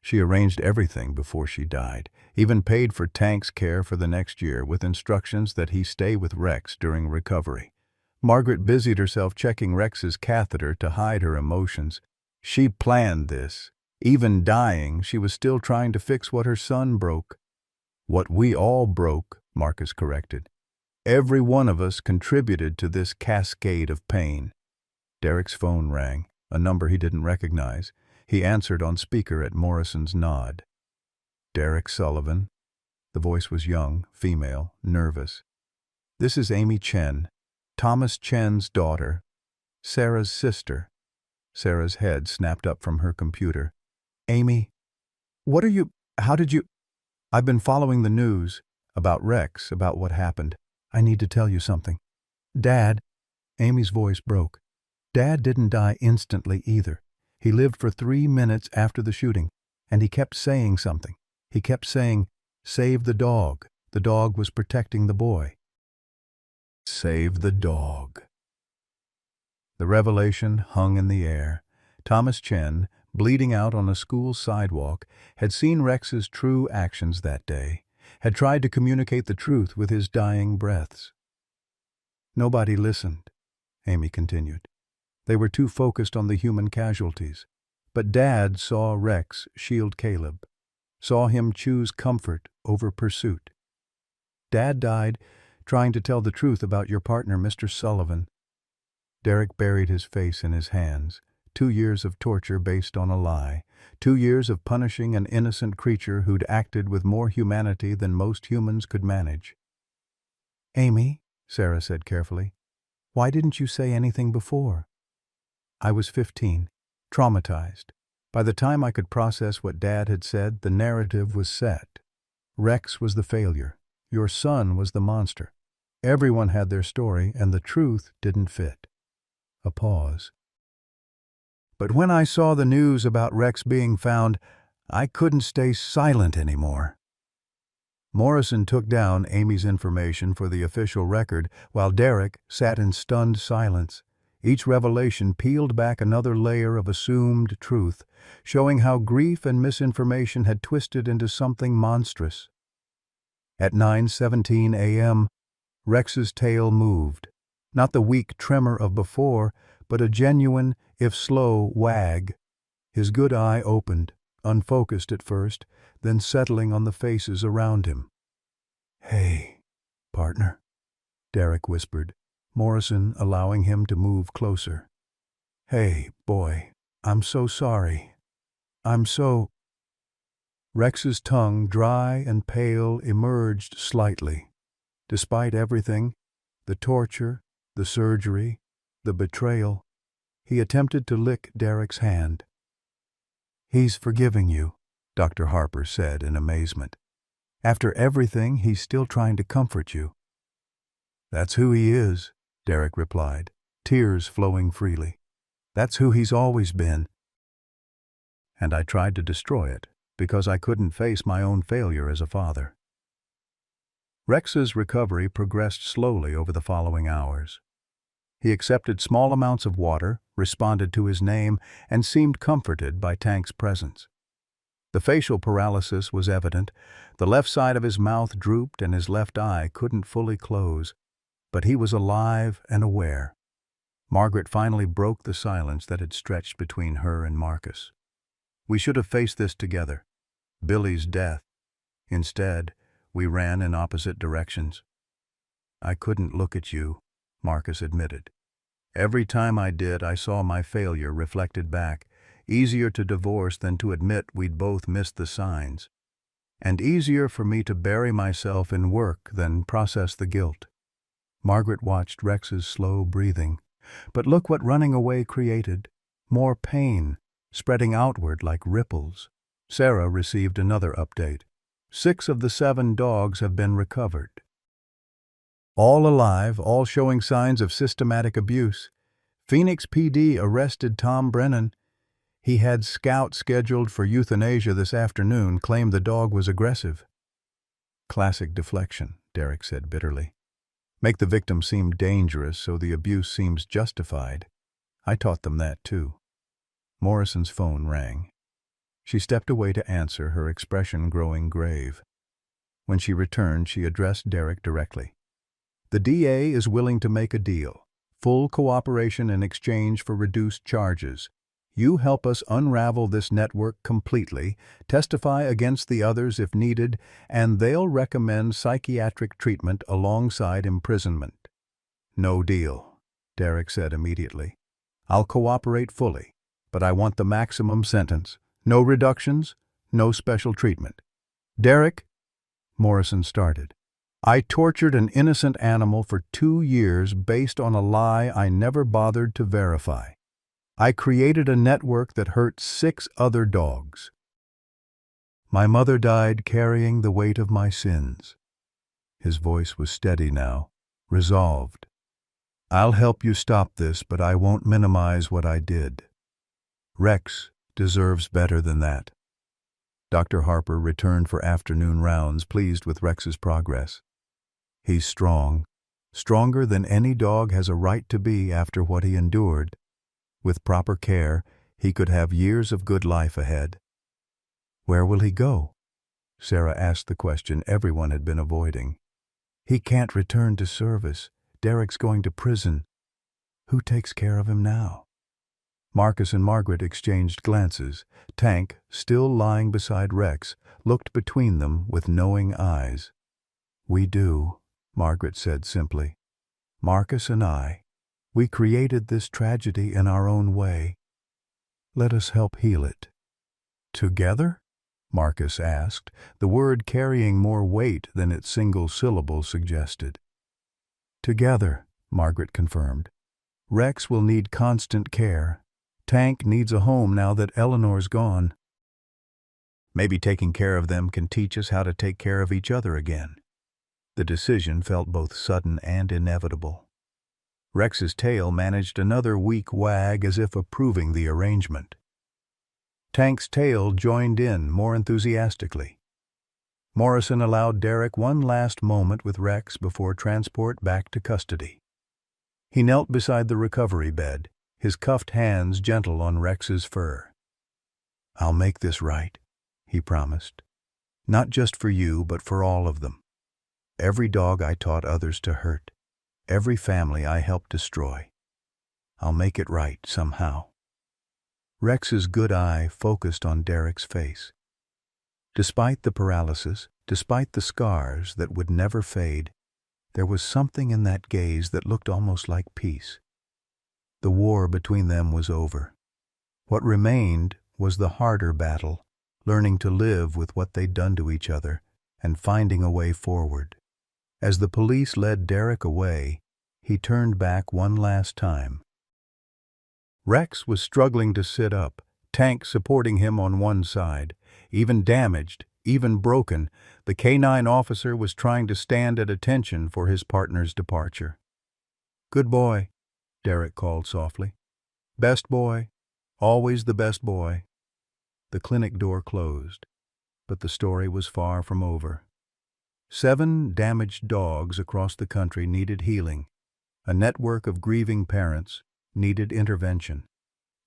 She arranged everything before she died, even paid for Tank's care for the next year with instructions that he stay with Rex during recovery. Margaret busied herself checking Rex's catheter to hide her emotions. She planned this. Even dying, she was still trying to fix what her son broke. What we all broke, Marcus corrected. Every one of us contributed to this cascade of pain. Derek's phone rang, a number he didn't recognize. He answered on speaker at Morrison's nod. Derek Sullivan. The voice was young, female, nervous. This is Amy Chen, Thomas Chen's daughter, Sarah's sister. Sarah's head snapped up from her computer. Amy, how did you? I've been following the news about Rex, about what happened. I need to tell you something. Dad, Amy's voice broke. Dad didn't die instantly either. He lived for 3 minutes after the shooting, and he kept saying something. He kept saying, "Save the dog." The dog was protecting the boy. Save the dog. The revelation hung in the air. Thomas Chen, bleeding out on a school sidewalk, had seen Rex's true actions that day, had tried to communicate the truth with his dying breaths. Nobody listened, Amy continued. They were too focused on the human casualties. But Dad saw Rex shield Caleb, saw him choose comfort over pursuit. Dad died trying to tell the truth about your partner, Mr. Sullivan. Derek buried his face in his hands. 2 years of torture based on a lie. 2 years of punishing an innocent creature who'd acted with more humanity than most humans could manage. Amy, Sarah said carefully, why didn't you say anything before? I was 15, traumatized. By the time I could process what Dad had said, the narrative was set. Rex was the failure. Your son was the monster. Everyone had their story, and the truth didn't fit. A pause. But when I saw the news about Rex being found, I couldn't stay silent anymore. Morrison took down Amy's information for the official record, while Derek sat in stunned silence. Each revelation peeled back another layer of assumed truth, showing how grief and misinformation had twisted into something monstrous. At 9:17 a.m., Rex's tail moved. Not the weak tremor of before, but a genuine, if slow, wag. His good eye opened, unfocused at first, then settling on the faces around him. Hey, partner, Derek whispered, Morrison allowing him to move closer. Hey, boy, I'm so sorry. Rex's tongue, dry and pale, emerged slightly. Despite everything, the torture, the surgery, the betrayal, he attempted to lick Derek's hand. He's forgiving you, Dr. Harper said in amazement. After everything, he's still trying to comfort you. That's who he is, Derek replied, tears flowing freely. That's who he's always been. And I tried to destroy it, because I couldn't face my own failure as a father. Rex's recovery progressed slowly over the following hours. He accepted small amounts of water, responded to his name, and seemed comforted by Tank's presence. The facial paralysis was evident. The left side of his mouth drooped and his left eye couldn't fully close. But he was alive and aware. Margaret finally broke the silence that had stretched between her and Marcus. We should have faced this together. Billy's death. Instead, we ran in opposite directions. I couldn't look at you, Marcus admitted. Every time I did, I saw my failure reflected back. Easier to divorce than to admit we'd both missed the signs. And easier for me to bury myself in work than process the guilt. Margaret watched Rex's slow breathing. But look what running away created. More pain, spreading outward like ripples. Sarah received another update. 6 of the 7 dogs have been recovered. All alive, all showing signs of systematic abuse. Phoenix PD arrested Tom Brennan. He had scout scheduled for euthanasia this afternoon, claimed the dog was aggressive. Classic deflection, Derek said bitterly. Make the victim seem dangerous so the abuse seems justified. I taught them that too. Morrison's phone rang. She stepped away to answer, her expression growing grave. When she returned, she addressed Derek directly. The DA is willing to make a deal. Full cooperation in exchange for reduced charges. You help us unravel this network completely, testify against the others if needed, and they'll recommend psychiatric treatment alongside imprisonment. No deal, Derek said immediately. I'll cooperate fully, but I want the maximum sentence. No reductions, no special treatment. Derek, Morrison started. I tortured an innocent animal for 2 years based on a lie I never bothered to verify. I created a network that hurt 6 other dogs. My mother died carrying the weight of my sins. His voice was steady now, resolved. I'll help you stop this, but I won't minimize what I did. Rex deserves better than that. Dr. Harper returned for afternoon rounds, pleased with Rex's progress. He's strong, stronger than any dog has a right to be after what he endured. With proper care, he could have years of good life ahead. Where will he go? Sarah asked the question everyone had been avoiding. He can't return to service. Derek's going to prison. Who takes care of him now? Marcus and Margaret exchanged glances. Tank, still lying beside Rex, looked between them with knowing eyes. We do, Margaret said simply. Marcus and I. We created this tragedy in our own way. Let us help heal it. Together? Marcus asked, the word carrying more weight than its single syllable suggested. Together, Margaret confirmed. Rex will need constant care. Tank needs a home now that Eleanor's gone. Maybe taking care of them can teach us how to take care of each other again. The decision felt both sudden and inevitable. Rex's tail managed another weak wag as if approving the arrangement. Tank's tail joined in more enthusiastically. Morrison allowed Derek one last moment with Rex before transport back to custody. He knelt beside the recovery bed, his cuffed hands gentle on Rex's fur. I'll make this right, he promised. Not just for you, but for all of them. Every dog I taught others to hurt. Every family I helped destroy. I'll make it right somehow. Rex's good eye focused on Derek's face. Despite the paralysis, despite the scars that would never fade, there was something in that gaze that looked almost like peace. The war between them was over. What remained was the harder battle, learning to live with what they'd done to each other and finding a way forward. As the police led Derek away, he turned back one last time. Rex was struggling to sit up, Tank supporting him on one side. Even damaged, even broken, the canine officer was trying to stand at attention for his partner's departure. Good boy, Derek called softly. Best boy, always the best boy. The clinic door closed, but the story was far from over. 7 damaged dogs across the country needed healing. A network of grieving parents needed intervention.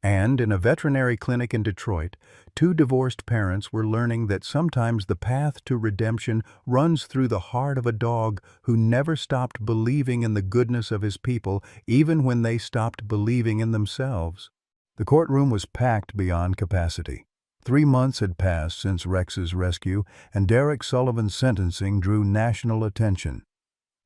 And in a veterinary clinic in Detroit, 2 divorced parents were learning that sometimes the path to redemption runs through the heart of a dog who never stopped believing in the goodness of his people, even when they stopped believing in themselves. The courtroom was packed beyond capacity. 3 months had passed since Rex's rescue, and Derek Sullivan's sentencing drew national attention.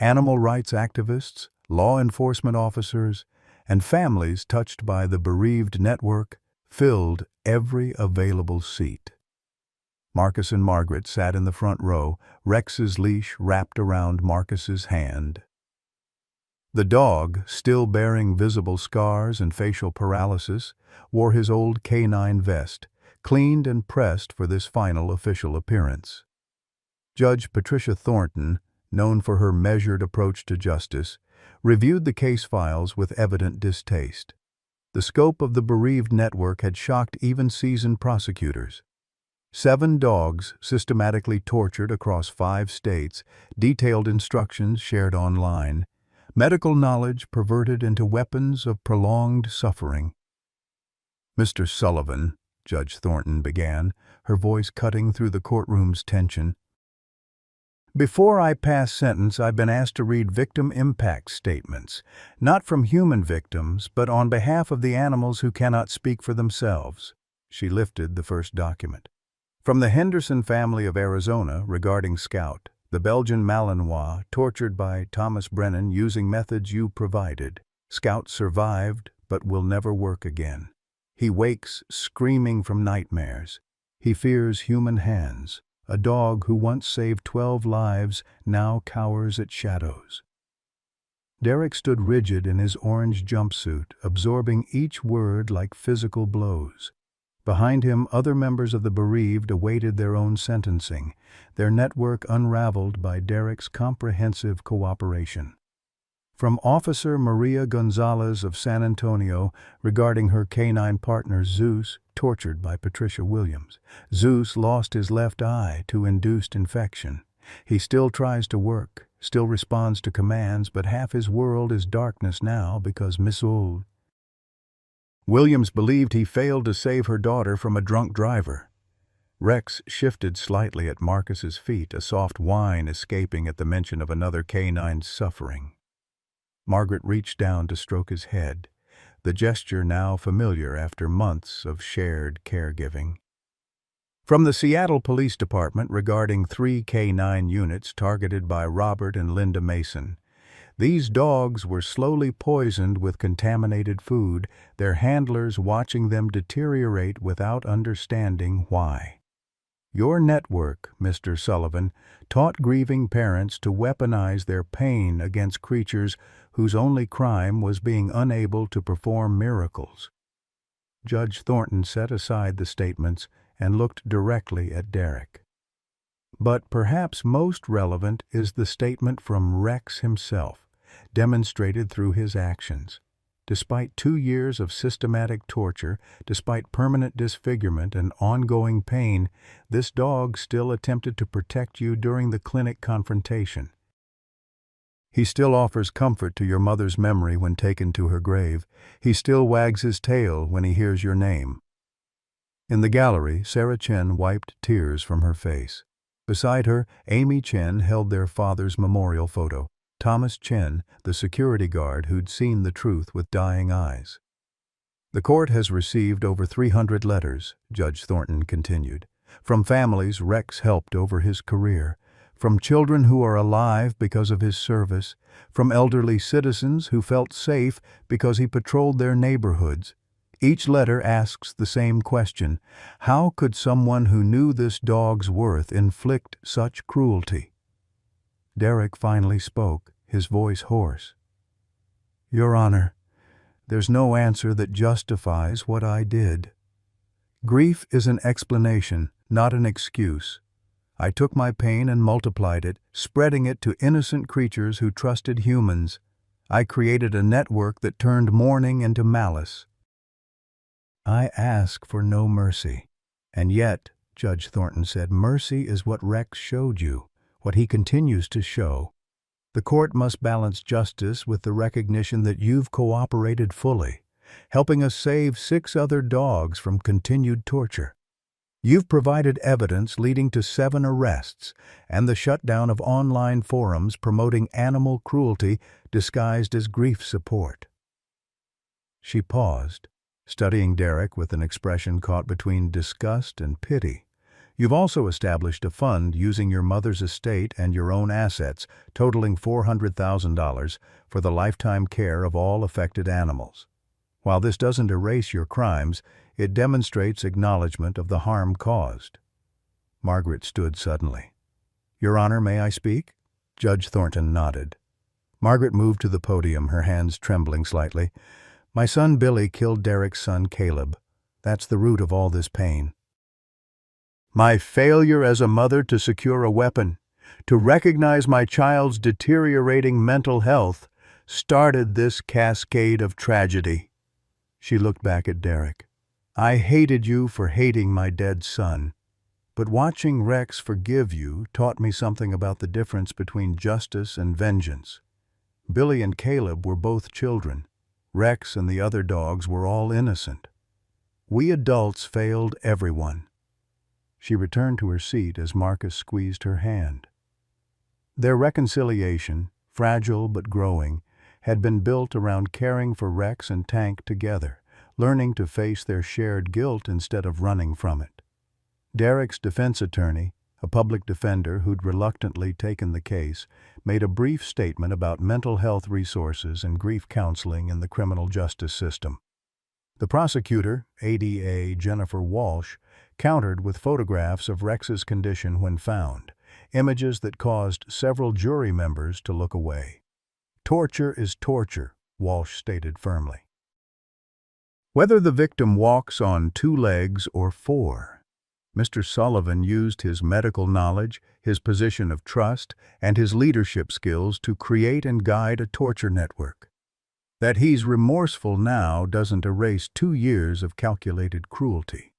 Animal rights activists, law enforcement officers, and families touched by the bereaved network filled every available seat. Marcus and Margaret sat in the front row, Rex's leash wrapped around Marcus's hand. The dog, still bearing visible scars and facial paralysis, wore his old canine vest, cleaned and pressed for this final official appearance. Judge Patricia Thornton, known for her measured approach to justice, reviewed the case files with evident distaste. The scope of the bereaved network had shocked even seasoned prosecutors. 7 dogs systematically tortured across 5 states, detailed instructions shared online, Medical knowledge perverted into weapons of prolonged suffering. "Mr. Sullivan," Judge Thornton began, her voice cutting through the courtroom's tension, "before I pass sentence, I've been asked to read victim impact statements, not from human victims, but on behalf of the animals who cannot speak for themselves." She lifted the first document. "From the Henderson family of Arizona regarding Scout, the Belgian Malinois tortured by Thomas Brennan using methods you provided. Scout survived but will never work again. He wakes screaming from nightmares. He fears human hands. A dog who once saved 12 lives now cowers at shadows." Derek stood rigid in his orange jumpsuit, absorbing each word like physical blows. Behind him, other members of the bereaved awaited their own sentencing, their network unraveled by Derek's comprehensive cooperation. From Officer Maria Gonzalez of San Antonio regarding her canine partner Zeus, tortured by Patricia Williams. Zeus lost his left eye to induced infection. He still tries to work, still responds to commands, but half his world is darkness now because Miss Old. Williams believed he failed to save her daughter from a drunk driver. Rex shifted slightly at Marcus's feet, a soft whine escaping at the mention of another canine's suffering. Margaret reached down to stroke his head, the gesture now familiar after months of shared caregiving. From the Seattle Police Department regarding 3 K9 units targeted by Robert and Linda Mason. These dogs were slowly poisoned with contaminated food, their handlers watching them deteriorate without understanding why. Your network, Mr. Sullivan, taught grieving parents to weaponize their pain against creatures whose only crime was being unable to perform miracles. Judge Thornton set aside the statements and looked directly at Derek. But perhaps most relevant is the statement from Rex himself, demonstrated through his actions. Despite 2 years of systematic torture, despite permanent disfigurement and ongoing pain, this dog still attempted to protect you during the clinic confrontation. He still offers comfort to your mother's memory when taken to her grave. He still wags his tail when he hears your name. In the gallery, Sarah Chen wiped tears from her face. Beside her, Amy Chen held their father's memorial photo. Thomas Chen, the security guard who'd seen the truth with dying eyes. The court has received over 300 letters, Judge Thornton continued, from families Rex helped over his career, from children who are alive because of his service, from elderly citizens who felt safe because he patrolled their neighborhoods. Each letter asks the same question: how could someone who knew this dog's worth inflict such cruelty? Derek finally spoke, his voice hoarse. Your Honor, there's no answer that justifies what I did. Grief is an explanation, not an excuse. I took my pain and multiplied it, spreading it to innocent creatures who trusted humans. I created a network that turned mourning into malice. I ask for no mercy. And yet, Judge Thornton said, mercy is what Rex showed you, what he continues to show. The court must balance justice with the recognition that you've cooperated fully, helping us save 6 other dogs from continued torture. You've provided evidence leading to 7 arrests and the shutdown of online forums promoting animal cruelty disguised as grief support. She paused, studying Derek with an expression caught between disgust and pity. You've also established a fund using your mother's estate and your own assets, totaling $400,000 for the lifetime care of all affected animals. While this doesn't erase your crimes, it demonstrates acknowledgement of the harm caused. Margaret stood suddenly. Your Honor, may I speak? Judge Thornton nodded. Margaret moved to the podium, her hands trembling slightly. My son Billy killed Derek's son Caleb. That's the root of all this pain. My failure as a mother to secure a weapon, to recognize my child's deteriorating mental health, started this cascade of tragedy. She looked back at Derek. I hated you for hating my dead son, but watching Rex forgive you taught me something about the difference between justice and vengeance. Billy and Caleb were both children. Rex and the other dogs were all innocent. We adults failed everyone. She returned to her seat as Marcus squeezed her hand. Their reconciliation, fragile but growing, had been built around caring for Rex and Tank together, learning to face their shared guilt instead of running from it. Derek's defense attorney, a public defender who'd reluctantly taken the case, made a brief statement about mental health resources and grief counseling in the criminal justice system. The prosecutor, ADA Jennifer Walsh, countered with photographs of Rex's condition when found, images that caused several jury members to look away. Torture is torture, Walsh stated firmly. Whether the victim walks on 2 legs or 4, Mr. Sullivan used his medical knowledge, his position of trust, and his leadership skills to create and guide a torture network. That he's remorseful now doesn't erase 2 years of calculated cruelty.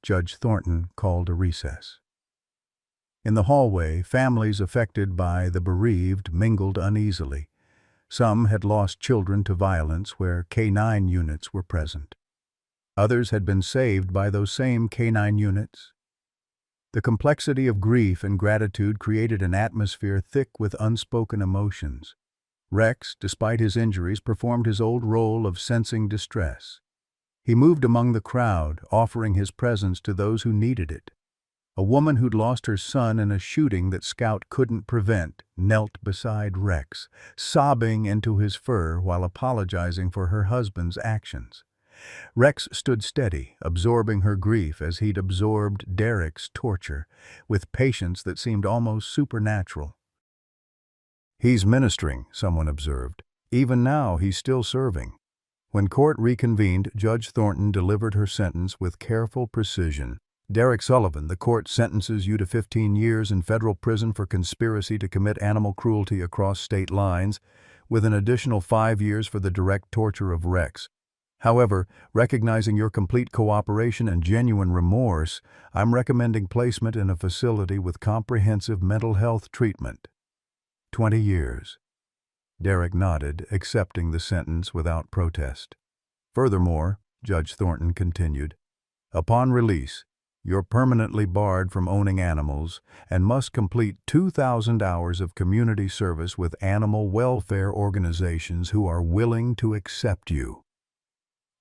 Judge Thornton called a recess. In the hallway, families affected by the bereaved mingled uneasily. Some had lost children to violence where K-9 units were present. Others had been saved by those same K-9 units. The complexity of grief and gratitude created an atmosphere thick with unspoken emotions. Rex, despite his injuries, performed his old role of sensing distress. He moved among the crowd, offering his presence to those who needed it. A woman who'd lost her son in a shooting that Scout couldn't prevent knelt beside Rex, sobbing into his fur while apologizing for her husband's actions. Rex stood steady, absorbing her grief as he'd absorbed Derek's torture, with patience that seemed almost supernatural. "He's ministering," someone observed. "Even now, he's still serving." When court reconvened, Judge Thornton delivered her sentence with careful precision. "Derek Sullivan, the court sentences you to 15 years in federal prison for conspiracy to commit animal cruelty across state lines, with an additional 5 years for the direct torture of Rex. However, recognizing your complete cooperation and genuine remorse, I'm recommending placement in a facility with comprehensive mental health treatment. 20 years. Derek nodded, accepting the sentence without protest. "Furthermore," Judge Thornton continued, "upon release, you're permanently barred from owning animals and must complete 2,000 hours of community service with animal welfare organizations who are willing to accept you."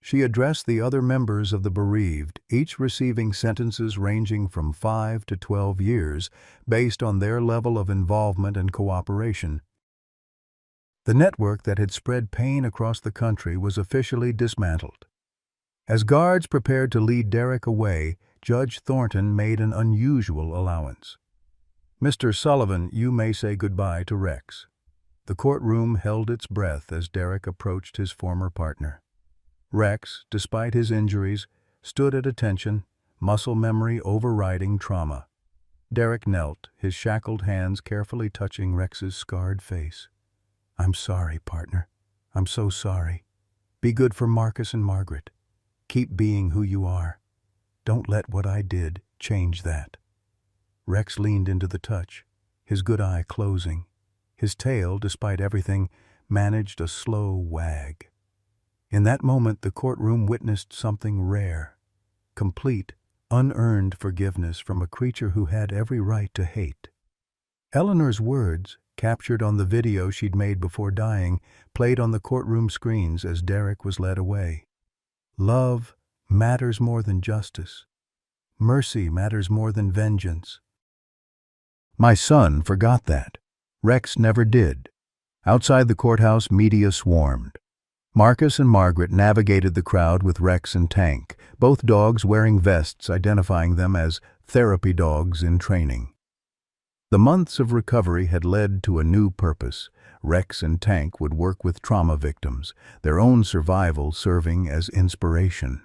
She addressed the other members of the bereaved, each receiving sentences ranging from 5 to 12 years based on their level of involvement and cooperation. The network that had spread pain across the country was officially dismantled. As guards prepared to lead Derek away, Judge Thornton made an unusual allowance. "Mr. Sullivan, you may say goodbye to Rex." The courtroom held its breath as Derek approached his former partner. Rex, despite his injuries, stood at attention, muscle memory overriding trauma. Derek knelt, his shackled hands carefully touching Rex's scarred face. "I'm sorry, partner. I'm so sorry. Be good for Marcus and Margaret. Keep being who you are. Don't let what I did change that." Rex leaned into the touch, his good eye closing. His tail, despite everything, managed a slow wag. In that moment, the courtroom witnessed something rare. Complete, unearned forgiveness from a creature who had every right to hate. Eleanor's words, captured on the video she'd made before dying, played on the courtroom screens as Derek was led away. "Love matters more than justice. Mercy matters more than vengeance." My son forgot that. Rex never did. Outside the courthouse, media swarmed. Marcus and Margaret navigated the crowd with Rex and Tank, both dogs wearing vests identifying them as therapy dogs in training. The months of recovery had led to a new purpose. Rex and Tank would work with trauma victims, their own survival serving as inspiration.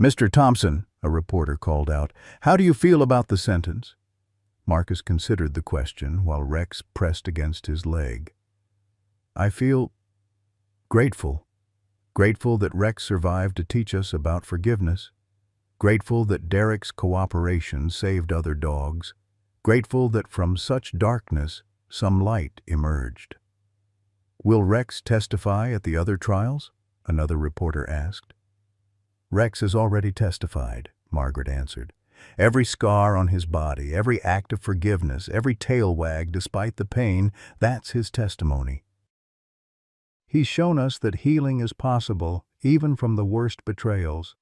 "Mr. Thompson," a reporter called out, "how do you feel about the sentence?" Marcus considered the question while Rex pressed against his leg. "I feel grateful. Grateful that Rex survived to teach us about forgiveness. Grateful that Derek's cooperation saved other dogs. Grateful that from such darkness, some light emerged." "Will Rex testify at the other trials?" another reporter asked. "Rex has already testified," Margaret answered. "Every scar on his body, every act of forgiveness, every tail wag despite the pain, that's his testimony. He's shown us that healing is possible, even from the worst betrayals."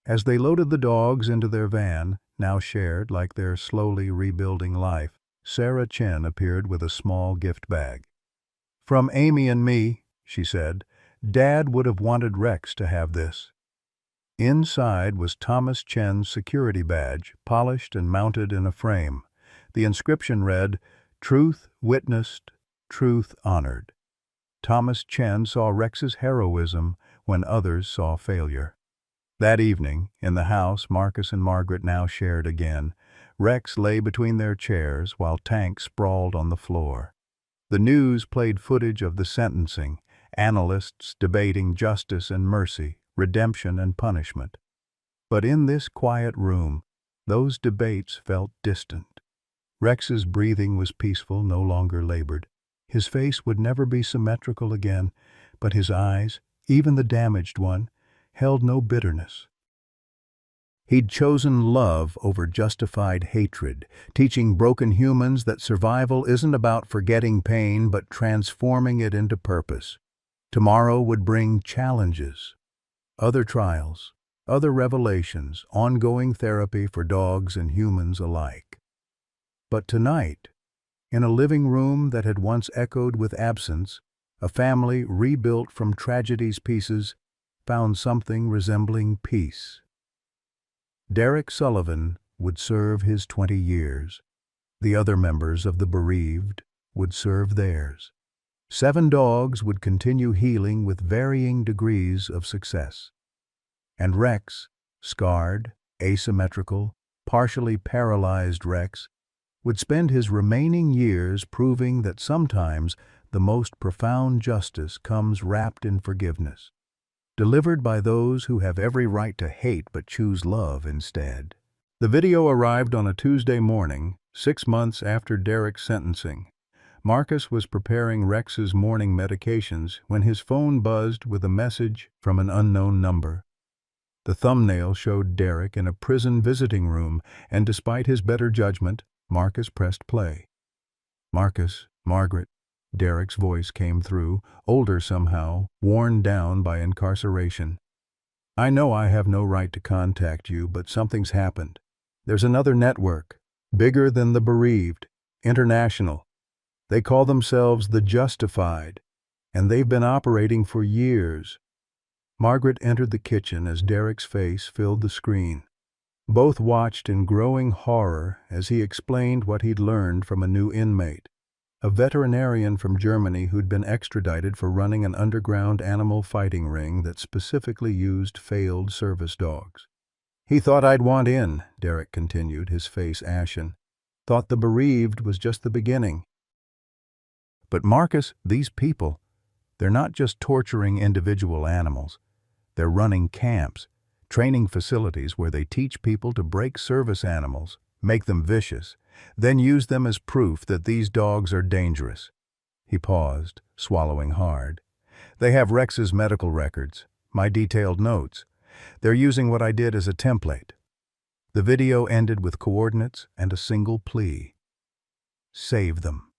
As they loaded the dogs into their van, now shared like their slowly rebuilding life, Sarah Chen appeared with a small gift bag. "From Amy and me," she said. "Dad would have wanted Rex to have this." Inside was Thomas Chen's security badge, polished and mounted in a frame. The inscription read, "Truth witnessed, truth honored." Thomas Chen saw Rex's heroism when others saw failure. That evening, in the house Marcus and Margaret now shared again, Rex lay between their chairs while Tank sprawled on the floor. The news played footage of the sentencing, analysts debating justice and mercy, redemption and punishment. But in this quiet room, those debates felt distant. Rex's breathing was peaceful, no longer labored. His face would never be symmetrical again, but his eyes, even the damaged one, held no bitterness. He'd chosen love over justified hatred, teaching broken humans that survival isn't about forgetting pain but transforming it into purpose. Tomorrow would bring challenges, other trials, other revelations, ongoing therapy for dogs and humans alike. But tonight, in a living room that had once echoed with absence, a family rebuilt from tragedy's pieces found something resembling peace. Derek Sullivan would serve his 20 years. The other members of the bereaved would serve theirs. 7 dogs would continue healing with varying degrees of success. And Rex, scarred, asymmetrical, partially paralyzed Rex, would spend his remaining years proving that sometimes the most profound justice comes wrapped in forgiveness, delivered by those who have every right to hate but choose love instead. The video arrived on a Tuesday morning, 6 months after Derek's sentencing. Marcus was preparing Rex's morning medications when his phone buzzed with a message from an unknown number. The thumbnail showed Derek in a prison visiting room, and despite his better judgment, Marcus pressed play. "Marcus, Margaret," Derek's voice came through, older somehow, worn down by incarceration. "I know I have no right to contact you, but something's happened. There's another network, bigger than the bereaved, international. They call themselves the Justified, and they've been operating for years." Margaret entered the kitchen as Derek's face filled the screen. Both watched in growing horror as he explained what he'd learned from a new inmate, a veterinarian from Germany who'd been extradited for running an underground animal fighting ring that specifically used failed service dogs. "He thought I'd want in," Derek continued, his face ashen. "Thought the bereaved was just the beginning." "But Marcus, these people, they're not just torturing individual animals. They're running camps, training facilities where they teach people to break service animals, make them vicious, then use them as proof that these dogs are dangerous." He paused, swallowing hard. "They have Rex's medical records, my detailed notes. They're using what I did as a template." The video ended with coordinates and a single plea: "Save them."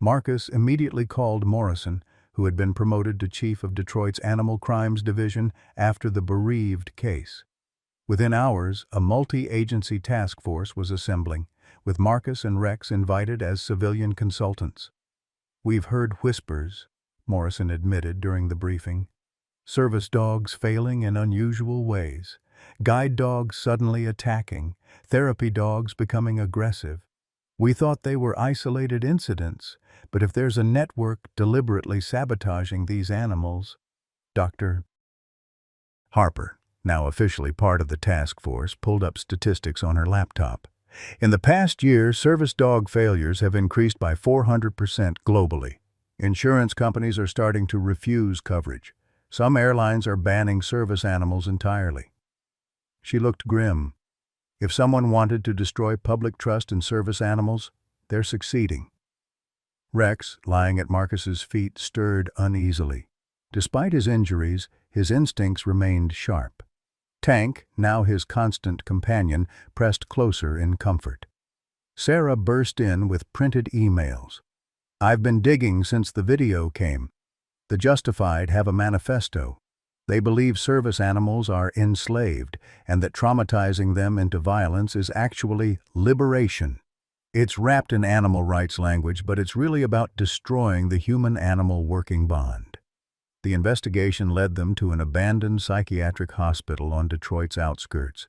Marcus immediately called Morrison, who had been promoted to chief of Detroit's Animal Crimes Division after the bereaved case. Within hours, a multi-agency task force was assembling, with Marcus and Rex invited as civilian consultants. "We've heard whispers," Morrison admitted during the briefing. "Service dogs failing in unusual ways, guide dogs suddenly attacking, therapy dogs becoming aggressive. We thought they were isolated incidents, but if there's a network deliberately sabotaging these animals..." Dr. Harper, now officially part of the task force, pulled up statistics on her laptop. "In the past year, service dog failures have increased by 400% globally. Insurance companies are starting to refuse coverage. Some airlines are banning service animals entirely." She looked grim. If someone wanted to destroy public trust in service animals, they're succeeding. Rex, lying at Marcus's feet, stirred uneasily. Despite his injuries, his instincts remained sharp. Tank, now his constant companion, pressed closer in comfort. Sarah burst in with printed emails. "I've been digging since the video came. The Justified have a manifesto. They believe service animals are enslaved and that traumatizing them into violence is actually liberation. It's wrapped in animal rights language, but it's really about destroying the human-animal working bond." The investigation led them to an abandoned psychiatric hospital on Detroit's outskirts.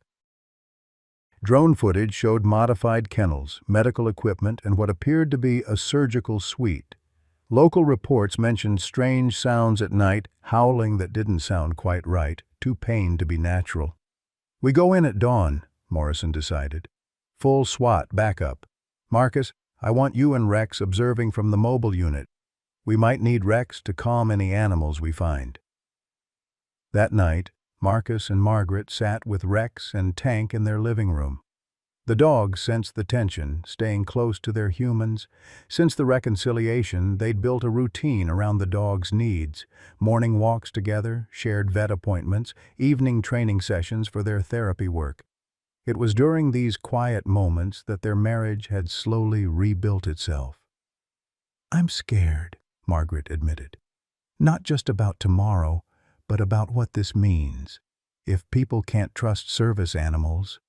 Drone footage showed modified kennels, medical equipment, and what appeared to be a surgical suite. Local reports mentioned strange sounds at night, howling that didn't sound quite right, too pained to be natural. "We go in at dawn," Morrison decided. "Full SWAT backup. Marcus, I want you and Rex observing from the mobile unit. We might need Rex to calm any animals we find." That night, Marcus and Margaret sat with Rex and Tank in their living room. The dogs sensed the tension, staying close to their humans. Since the reconciliation, they'd built a routine around the dogs' needs: morning walks together, shared vet appointments, evening training sessions for their therapy work. It was during these quiet moments that their marriage had slowly rebuilt itself. "I'm scared," Margaret admitted. "Not just about tomorrow, but about what this means. If people can't trust service animals,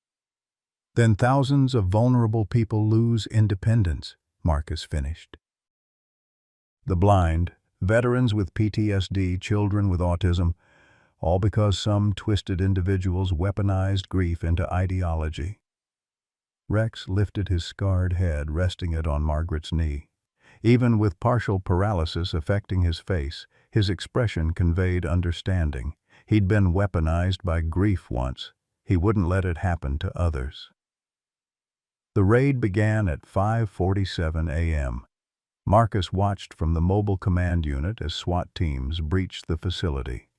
then thousands of vulnerable people lose independence," Marcus finished. The blind, veterans with PTSD, children with autism, all because some twisted individuals weaponized grief into ideology. Rex lifted his scarred head, resting it on Margaret's knee. Even with partial paralysis affecting his face, his expression conveyed understanding. He'd been weaponized by grief once. He wouldn't let it happen to others. The raid began at 5:47 a.m. Marcus watched from the mobile command unit as SWAT teams breached the facility.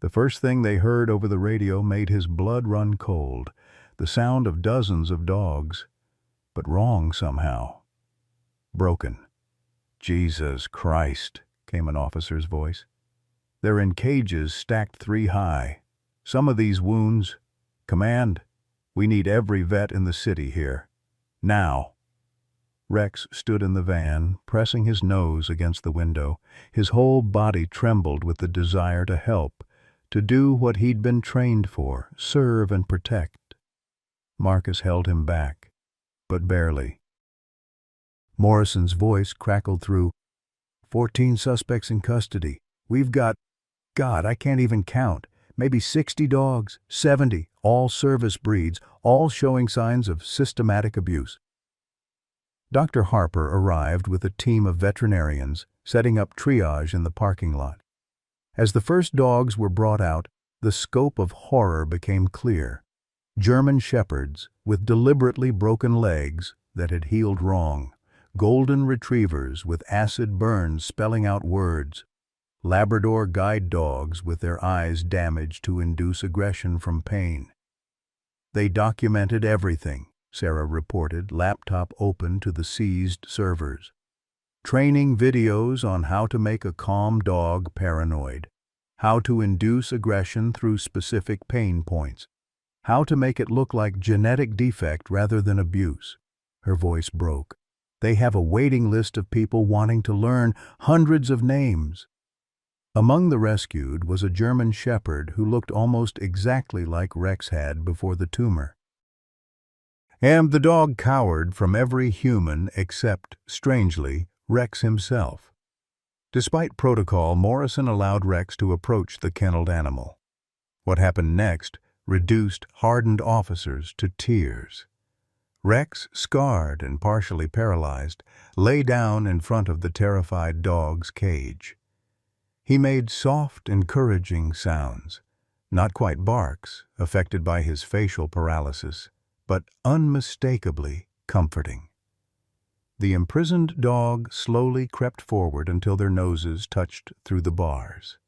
The first thing they heard over the radio made his blood run cold: the sound of dozens of dogs, but wrong somehow. Broken. "Jesus Christ," came an officer's voice. "They're in cages stacked 3 high. Some of these wounds... Command, we need every vet in the city here. Now." Rex stood in the van, pressing his nose against the window. His whole body trembled with the desire to help, to do what he'd been trained for: serve and protect. Marcus held him back, but barely. Morrison's voice crackled through. 14 suspects in custody. We've got, God, I can't even count, maybe 60 dogs, 70, all service breeds, all showing signs of systematic abuse." Dr. Harper arrived with a team of veterinarians, setting up triage in the parking lot. As the first dogs were brought out, the scope of horror became clear. German shepherds with deliberately broken legs that had healed wrong, golden retrievers with acid burns spelling out words, Labrador guide dogs with their eyes damaged to induce aggression from pain. "They documented everything," Sarah reported, laptop open to the seized servers. "Training videos on how to make a calm dog paranoid, how to induce aggression through specific pain points, how to make it look like genetic defect rather than abuse." Her voice broke. "They have a waiting list of people wanting to learn, hundreds of names." Among the rescued was a German shepherd who looked almost exactly like Rex had before the tumor. And the dog cowered from every human except, strangely, Rex himself. Despite protocol, Morrison allowed Rex to approach the kenneled animal. What happened next reduced hardened officers to tears. Rex, scarred and partially paralyzed, lay down in front of the terrified dog's cage. He made soft, encouraging sounds, not quite barks, affected by his facial paralysis, but unmistakably comforting. The imprisoned dog slowly crept forward until their noses touched through the bars.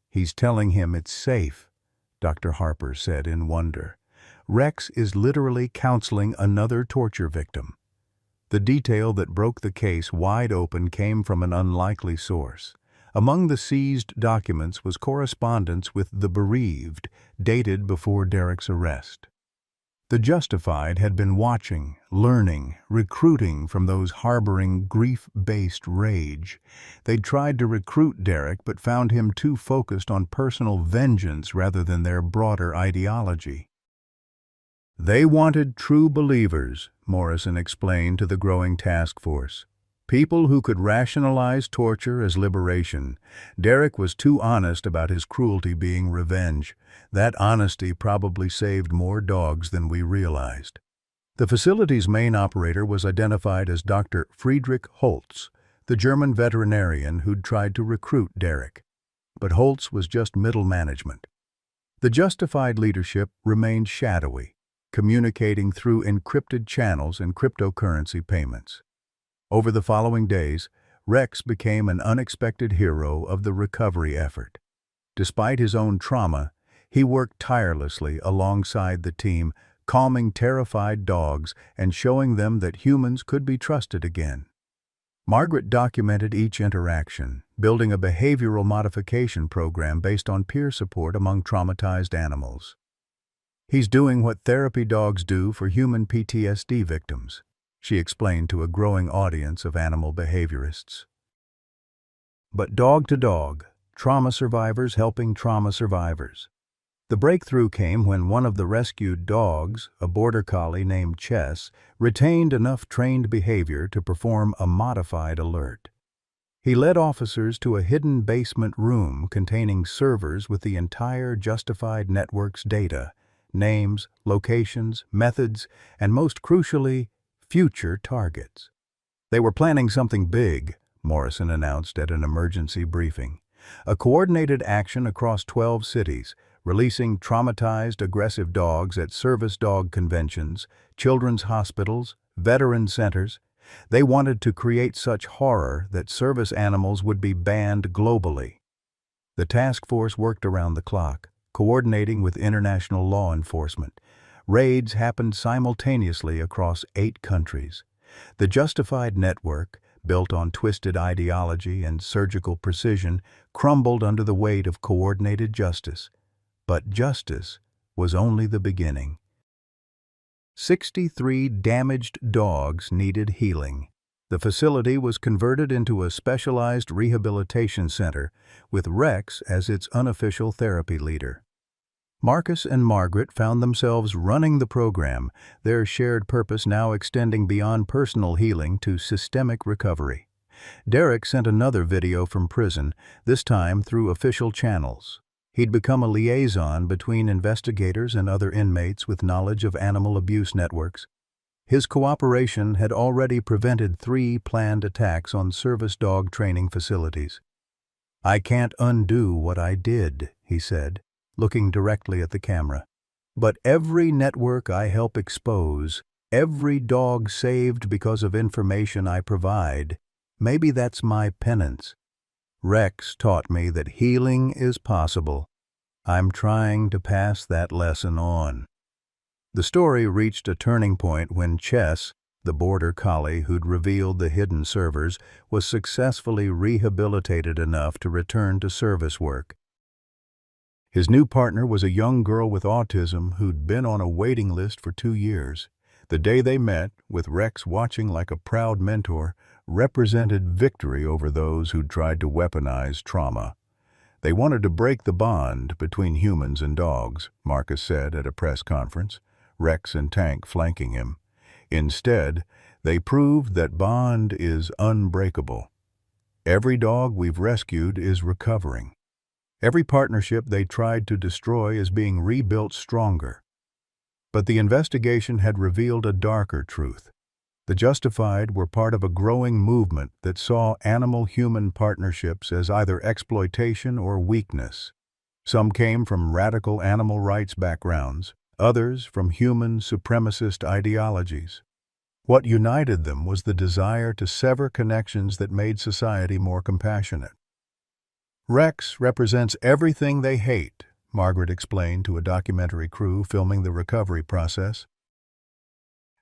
"He's telling him it's safe," Dr. Harper said in wonder. "Rex is literally counseling another torture victim." The detail that broke the case wide open came from an unlikely source. Among the seized documents was correspondence with the bereaved, dated before Derek's arrest. The Justified had been watching, learning, recruiting from those harboring grief-based rage. They'd tried to recruit Derek but found him too focused on personal vengeance rather than their broader ideology. They wanted true believers, Morrison explained to the growing task force. People who could rationalize torture as liberation. Derek was too honest about his cruelty being revenge. That honesty probably saved more dogs than we realized. The facility's main operator was identified as Dr. Friedrich Holtz, the German veterinarian who'd tried to recruit Derek. But Holtz was just middle management. The Justified leadership remained shadowy, communicating through encrypted channels and cryptocurrency payments. Over the following days, Rex became an unexpected hero of the recovery effort. Despite his own trauma, he worked tirelessly alongside the team, calming terrified dogs and showing them that humans could be trusted again. Margaret documented each interaction, building a behavioral modification program based on peer support among traumatized animals. "He's doing what therapy dogs do for human PTSD victims," she explained to a growing audience of animal behaviorists. But dog to dog, trauma survivors helping trauma survivors. The breakthrough came when one of the rescued dogs, a border collie named Chess, retained enough trained behavior to perform a modified alert. He led officers to a hidden basement room containing servers with the entire Justified network's data, names, locations, methods, and most crucially, future targets. They were planning something big, Morrison announced at an emergency briefing. A coordinated action across 12 cities, releasing traumatized, aggressive dogs at service dog conventions, children's hospitals, veteran centers. They wanted to create such horror that service animals would be banned globally. The task force worked around the clock, coordinating with international law enforcement. Raids happened simultaneously across 8 countries. The Justified network, built on twisted ideology and surgical precision, crumbled under the weight of coordinated justice. But justice was only the beginning. 63 damaged dogs needed healing. The facility was converted into a specialized rehabilitation center, with Rex as its unofficial therapy leader. Marcus and Margaret found themselves running the program, their shared purpose now extending beyond personal healing to systemic recovery. Derek sent another video from prison, this time through official channels. He'd become a liaison between investigators and other inmates with knowledge of animal abuse networks. His cooperation had already prevented 3 planned attacks on service dog training facilities. "I can't undo what I did," he said, looking directly at the camera. "But every network I help expose, every dog saved because of information I provide, maybe that's my penance. Rex taught me that healing is possible. I'm trying to pass that lesson on." The story reached a turning point when Chess, the border collie who'd revealed the hidden servers, was successfully rehabilitated enough to return to service work. His new partner was a young girl with autism who'd been on a waiting list for 2 years. The day they met, with Rex watching like a proud mentor, represented victory over those who'd tried to weaponize trauma. "They wanted to break the bond between humans and dogs," Marcus said at a press conference, Rex and Tank flanking him. "Instead, they proved that bond is unbreakable. Every dog we've rescued is recovering. Every partnership they tried to destroy is being rebuilt stronger." But the investigation had revealed a darker truth. The Justified were part of a growing movement that saw animal-human partnerships as either exploitation or weakness. Some came from radical animal rights backgrounds, others from human supremacist ideologies. What united them was the desire to sever connections that made society more compassionate. "Rex represents everything they hate," Margaret explained to a documentary crew filming the recovery process.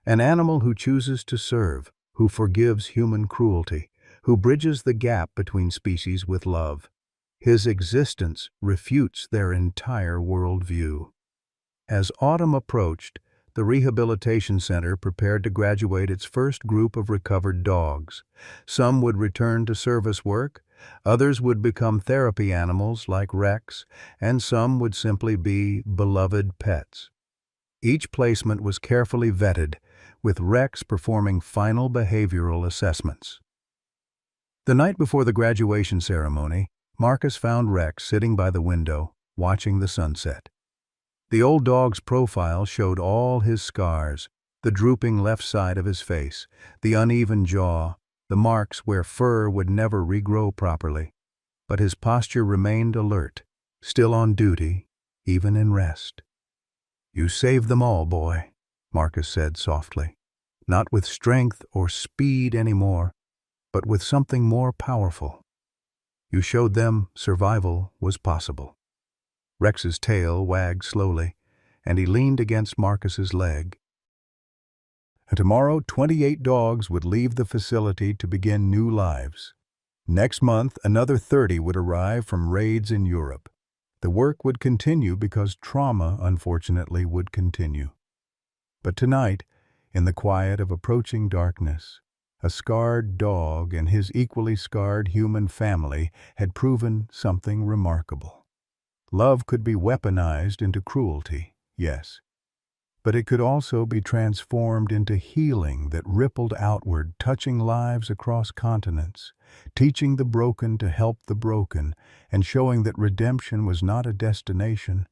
"An animal who chooses to serve, who forgives human cruelty, who bridges the gap between species with love. His existence refutes their entire worldview. As autumn approached, the rehabilitation center prepared to graduate its first group of recovered dogs. Some would return to service work, others would become therapy animals like Rex, and some would simply be beloved pets. Each placement was carefully vetted, with Rex performing final behavioral assessments. The night before the graduation ceremony, Marcus found Rex sitting by the window, watching the sunset. The old dog's profile showed all his scars, the drooping left side of his face, the uneven jaw, the marks where fur would never regrow properly. But his posture remained alert, still on duty, even in rest. "You saved them all, boy," Marcus said softly. "Not with strength or speed anymore, but with something more powerful. You showed them survival was possible." Rex's tail wagged slowly, and he leaned against Marcus's leg. Tomorrow, 28 dogs would leave the facility to begin new lives. Next month, another 30 would arrive from raids in Europe. The work would continue because trauma, unfortunately, would continue. But tonight, in the quiet of approaching darkness, a scarred dog and his equally scarred human family had proven something remarkable. Love could be weaponized into cruelty, yes, but it could also be transformed into healing that rippled outward, touching lives across continents, teaching the broken to help the broken, and showing that redemption was not a destination,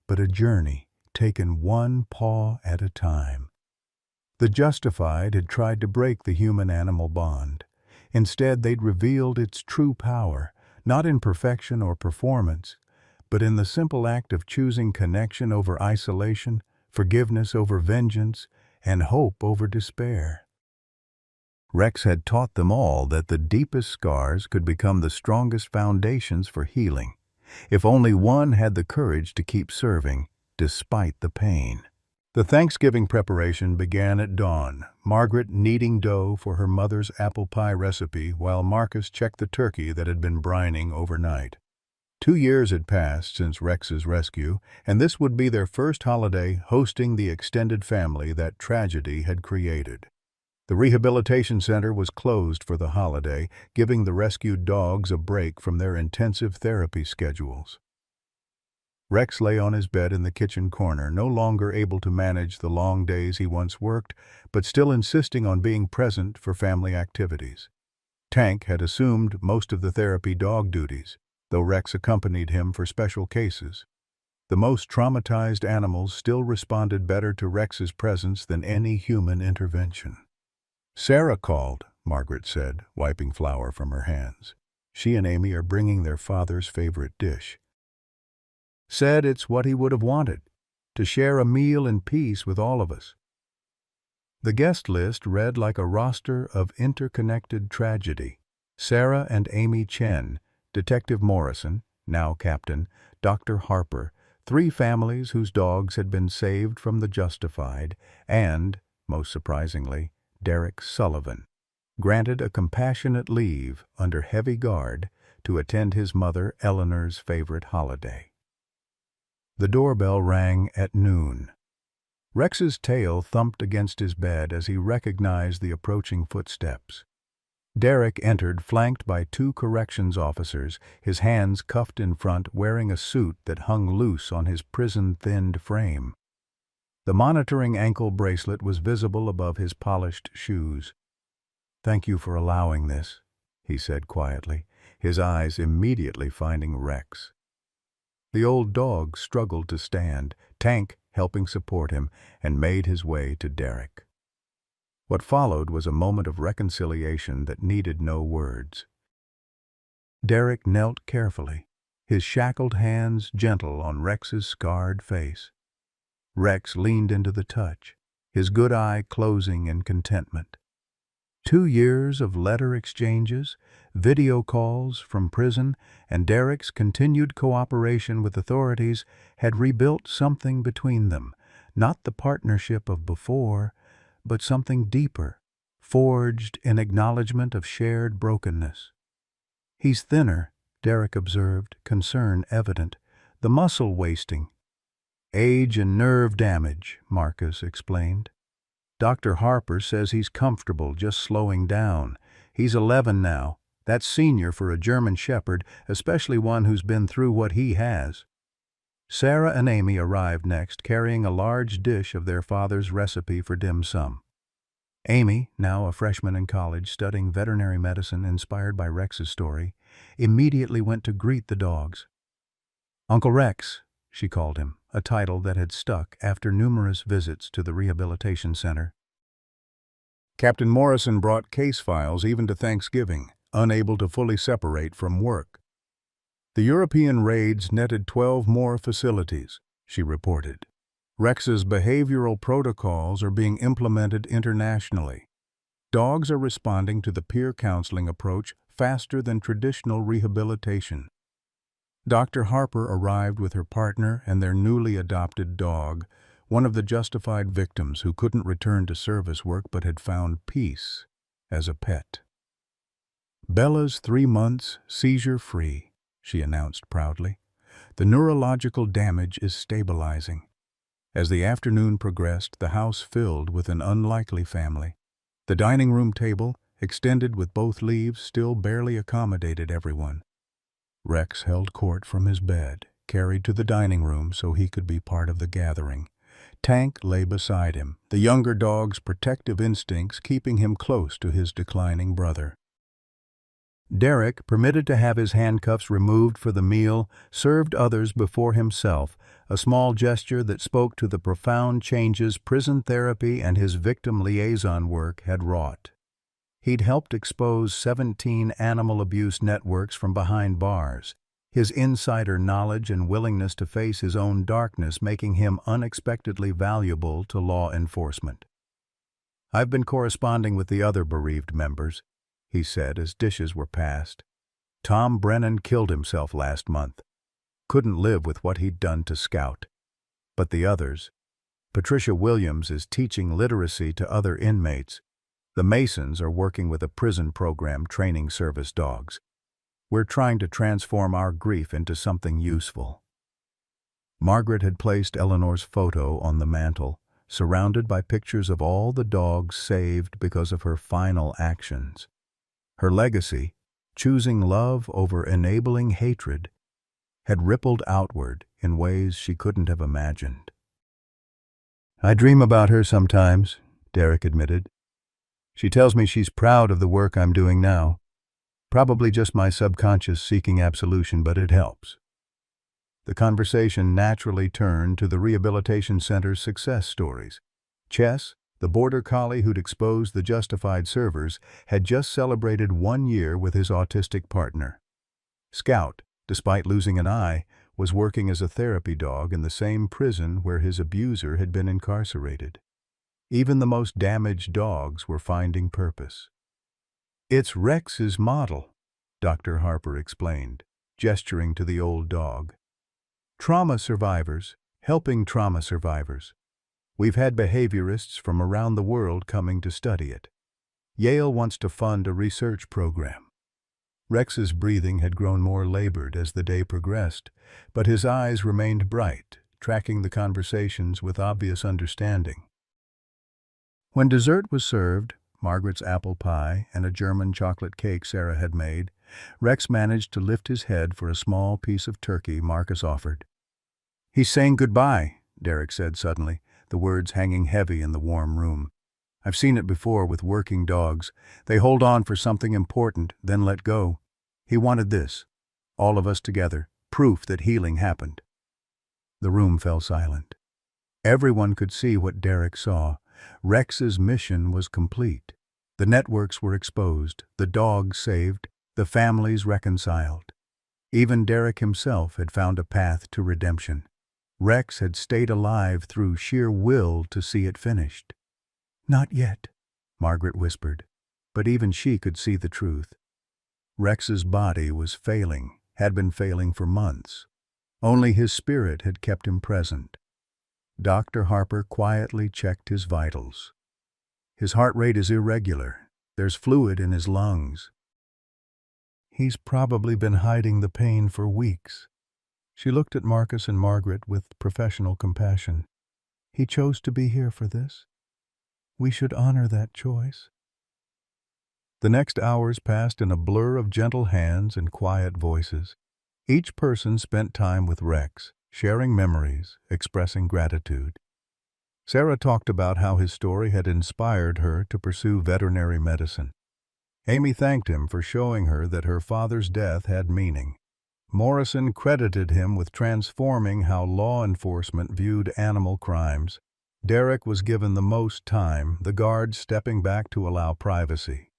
but a journey taken one paw at a time. The Justified had tried to break the human-animal bond. Instead, they'd revealed its true power, not in perfection or performance, but in the simple act of choosing connection over isolation, forgiveness over vengeance, and hope over despair. Rex had taught them all that the deepest scars could become the strongest foundations for healing, if only one had the courage to keep serving, despite the pain. The Thanksgiving preparation began at dawn, Margaret kneading dough for her mother's apple pie recipe while Marcus checked the turkey that had been brining overnight. 2 years had passed since Rex's rescue, and this would be their first holiday hosting the extended family that tragedy had created. The rehabilitation center was closed for the holiday, giving the rescued dogs a break from their intensive therapy schedules. Rex lay on his bed in the kitchen corner, no longer able to manage the long days he once worked, but still insisting on being present for family activities. Tank had assumed most of the therapy dog duties, though Rex accompanied him for special cases. The most traumatized animals still responded better to Rex's presence than any human intervention. "Sarah called," Margaret said, wiping flour from her hands. "She and Amy are bringing their father's favorite dish. Said it's what he would have wanted, to share a meal in peace with all of us." The guest list read like a roster of interconnected tragedy. Sarah and Amy Chen, Detective Morrison, now Captain, Dr. Harper, 3 families whose dogs had been saved from the Justified, and, most surprisingly, Derek Sullivan, granted a compassionate leave under heavy guard to attend his mother Eleanor's favorite holiday. The doorbell rang at noon. Rex's tail thumped against his bed as he recognized the approaching footsteps. Derek entered flanked by 2 corrections officers, his hands cuffed in front, wearing a suit that hung loose on his prison-thinned frame. The monitoring ankle bracelet was visible above his polished shoes. "Thank you for allowing this," he said quietly, his eyes immediately finding Rex. The old dog struggled to stand, Tank helping support him, and made his way to Derek. What followed was a moment of reconciliation that needed no words. Derek knelt carefully, his shackled hands gentle on Rex's scarred face. Rex leaned into the touch, his good eye closing in contentment. 2 years of letter exchanges, video calls from prison, and Derek's continued cooperation with authorities had rebuilt something between them, not the partnership of before, but something deeper, forged in acknowledgement of shared brokenness. He's thinner, Derek observed, concern evident. The muscle wasting. Age and nerve damage, Marcus explained. Dr. Harper says he's comfortable, just slowing down. He's 11 now. That's senior for a German Shepherd, especially one who's been through what he has. Sarah and Amy arrived next, carrying a large dish of their father's recipe for dim sum. Amy, now a freshman in college studying veterinary medicine inspired by Rex's story, immediately went to greet the dogs. Uncle Rex, she called him, a title that had stuck after numerous visits to the rehabilitation center. Captain Morrison brought case files even to Thanksgiving, unable to fully separate from work. The European raids netted 12 more facilities, she reported. Rex's behavioral protocols are being implemented internationally. Dogs are responding to the peer counseling approach faster than traditional rehabilitation. Dr. Harper arrived with her partner and their newly adopted dog, one of the justified victims who couldn't return to service work but had found peace as a pet. Bella's 3 months seizure-free, she announced proudly. The neurological damage is stabilizing. As the afternoon progressed, the house filled with an unlikely family. The dining room table, extended with both leaves, still barely accommodated everyone. Rex held court from his bed, carried to the dining room so he could be part of the gathering. Tank lay beside him, the younger dog's protective instincts keeping him close to his declining brother. Derek, permitted to have his handcuffs removed for the meal, served others before himself, a small gesture that spoke to the profound changes prison therapy and his victim liaison work had wrought. He'd helped expose 17 animal abuse networks from behind bars, his insider knowledge and willingness to face his own darkness making him unexpectedly valuable to law enforcement. "I've been corresponding with the other bereaved members," he said as dishes were passed. "Tom Brennan killed himself last month. Couldn't live with what he'd done to Scout. But the others. Patricia Williams is teaching literacy to other inmates. The Masons are working with a prison program training service dogs. We're trying to transform our grief into something useful." Margaret had placed Eleanor's photo on the mantel, surrounded by pictures of all the dogs saved because of her final actions. Her legacy, choosing love over enabling hatred, had rippled outward in ways she couldn't have imagined. "I dream about her sometimes," Derek admitted. "She tells me she's proud of the work I'm doing now. Probably just my subconscious seeking absolution, but it helps." The conversation naturally turned to the rehabilitation center's success stories. Chess, the border collie who'd exposed the justified servers, had just celebrated 1 year with his autistic partner. Scout, despite losing an eye, was working as a therapy dog in the same prison where his abuser had been incarcerated. Even the most damaged dogs were finding purpose. "It's Rex's model," Dr. Harper explained, gesturing to the old dog. "Trauma survivors, helping trauma survivors. We've had behaviorists from around the world coming to study it. Yale wants to fund a research program." Rex's breathing had grown more labored as the day progressed, but his eyes remained bright, tracking the conversations with obvious understanding. When dessert was served, Margaret's apple pie and a German chocolate cake Sarah had made, Rex managed to lift his head for a small piece of turkey Marcus offered. "He's saying goodbye," Derek said suddenly, the words hanging heavy in the warm room. "I've seen it before with working dogs. They hold on for something important, then let go. He wanted this. All of us together. Proof that healing happened." The room fell silent. Everyone could see what Derek saw. Rex's mission was complete. The networks were exposed, the dogs saved, the families reconciled. Even Derek himself had found a path to redemption. Rex had stayed alive through sheer will to see it finished. "Not yet," Margaret whispered, but even she could see the truth. Rex's body was failing, had been failing for months. Only his spirit had kept him present. Dr. Harper quietly checked his vitals. His heart rate is irregular. There's fluid in his lungs. He's probably been hiding the pain for weeks. She looked at Marcus and Margaret with professional compassion. He chose to be here for this. We should honor that choice. The next hours passed in a blur of gentle hands and quiet voices. Each person spent time with Rex, sharing memories, expressing gratitude. Sarah talked about how his story had inspired her to pursue veterinary medicine. Amy thanked him for showing her that her father's death had meaning. Morrison credited him with transforming how law enforcement viewed animal crimes. Derek was given the most time, the guards stepping back to allow privacy.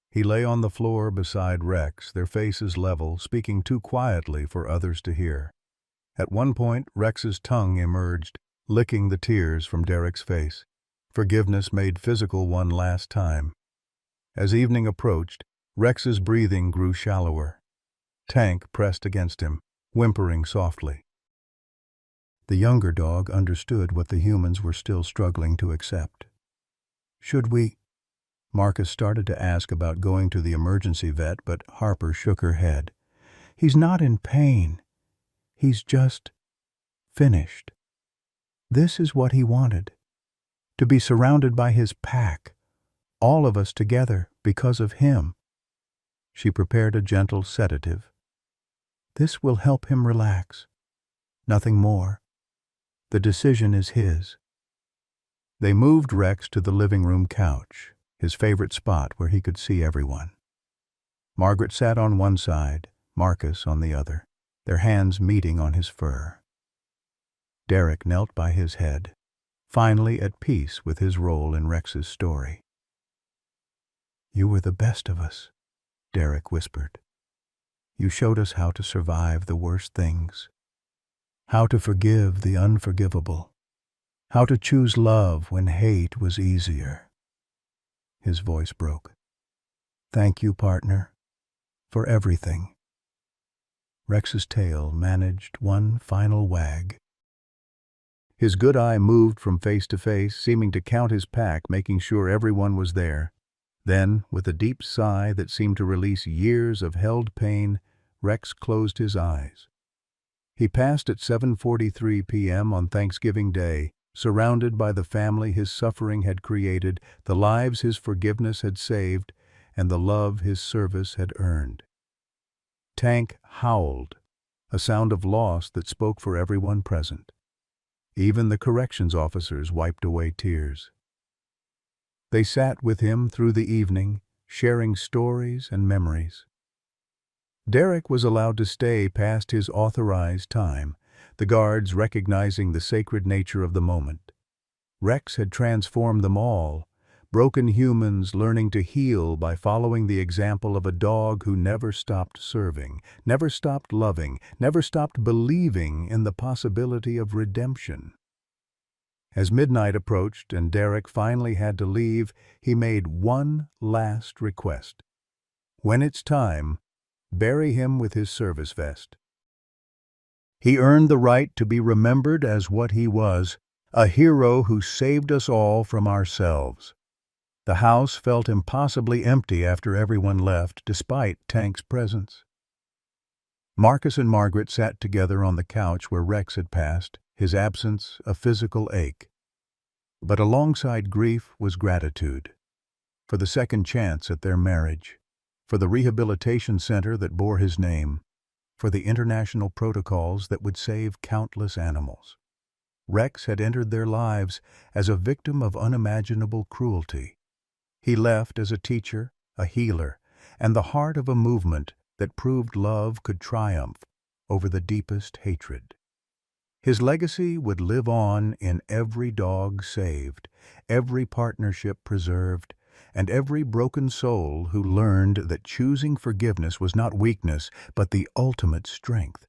He lay on the floor beside Rex, their faces level, speaking too quietly for others to hear. At one point, Rex's tongue emerged, licking the tears from Derek's face. Forgiveness made physical one last time. As evening approached, Rex's breathing grew shallower. Tank pressed against him, whimpering softly. The younger dog understood what the humans were still struggling to accept. "Should we?" Marcus started to ask about going to the emergency vet, but Harper shook her head. "He's not in pain. He's just finished. This is what he wanted. To be surrounded by his pack. All of us together because of him." She prepared a gentle sedative. "This will help him relax. Nothing more. The decision is his." They moved Rex to the living room couch, his favorite spot where he could see everyone. Margaret sat on one side, Marcus on the other, their hands meeting on his fur. Derek knelt by his head, finally at peace with his role in Rex's story. "You were the best of us," Derek whispered. "You showed us how to survive the worst things, how to forgive the unforgivable, how to choose love when hate was easier." His voice broke. "Thank you, partner, for everything." Rex's tail managed one final wag. His good eye moved from face to face, seeming to count his pack, making sure everyone was there. Then, with a deep sigh that seemed to release years of held pain, Rex closed his eyes. He passed at 7:43 p.m. on Thanksgiving Day, surrounded by the family his suffering had created, the lives his forgiveness had saved, and the love his service had earned. Tank howled, a sound of loss that spoke for everyone present. Even the corrections officers wiped away tears. They sat with him through the evening, sharing stories and memories. Derek was allowed to stay past his authorized time, the guards recognizing the sacred nature of the moment. Rex had transformed them all, broken humans learning to heal by following the example of a dog who never stopped serving, never stopped loving, never stopped believing in the possibility of redemption. As midnight approached and Derek finally had to leave, he made one last request. "When it's time, bury him with his service vest." He earned the right to be remembered as what he was, a hero who saved us all from ourselves. The house felt impossibly empty after everyone left, despite Tank's presence. Marcus and Margaret sat together on the couch where Rex had passed, his absence a physical ache. But alongside grief was gratitude. For the second chance at their marriage, for the rehabilitation center that bore his name, for the international protocols that would save countless animals. Rex had entered their lives as a victim of unimaginable cruelty. He left as a teacher, a healer, and the heart of a movement that proved love could triumph over the deepest hatred. His legacy would live on in every dog saved, every partnership preserved, and every broken soul who learned that choosing forgiveness was not weakness, but the ultimate strength.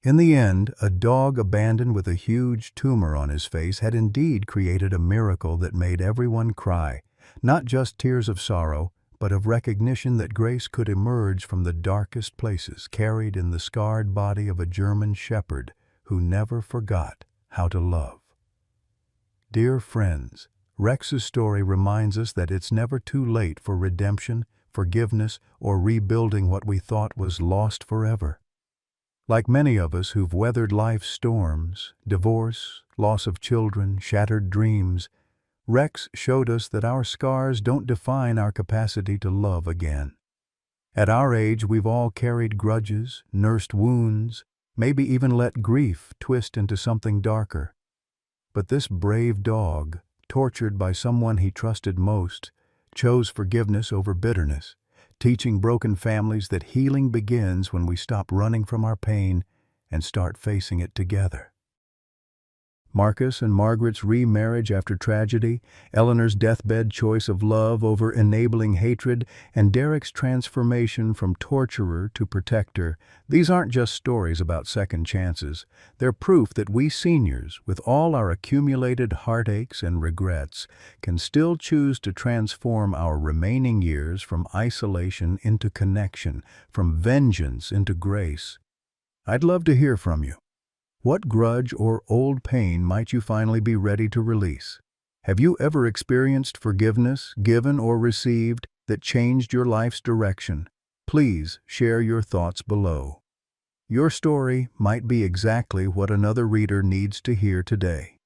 In the end, a dog abandoned with a huge tumor on his face had indeed created a miracle that made everyone cry, not just tears of sorrow, but of recognition that grace could emerge from the darkest places, carried in the scarred body of a German shepherd who never forgot how to love. Dear friends, Rex's story reminds us that it's never too late for redemption, forgiveness, or rebuilding what we thought was lost forever. Like many of us who've weathered life's storms, divorce, loss of children, shattered dreams, Rex showed us that our scars don't define our capacity to love again. At our age, we've all carried grudges, nursed wounds, maybe even let grief twist into something darker. But this brave dog, tortured by someone he trusted most, chose forgiveness over bitterness, teaching broken families that healing begins when we stop running from our pain and start facing it together. Marcus and Margaret's remarriage after tragedy, Eleanor's deathbed choice of love over enabling hatred, and Derek's transformation from torturer to protector, these aren't just stories about second chances. They're proof that we seniors, with all our accumulated heartaches and regrets, can still choose to transform our remaining years from isolation into connection, from vengeance into grace. I'd love to hear from you. What grudge or old pain might you finally be ready to release? Have you ever experienced forgiveness, given or received, that changed your life's direction? Please share your thoughts below. Your story might be exactly what another reader needs to hear today.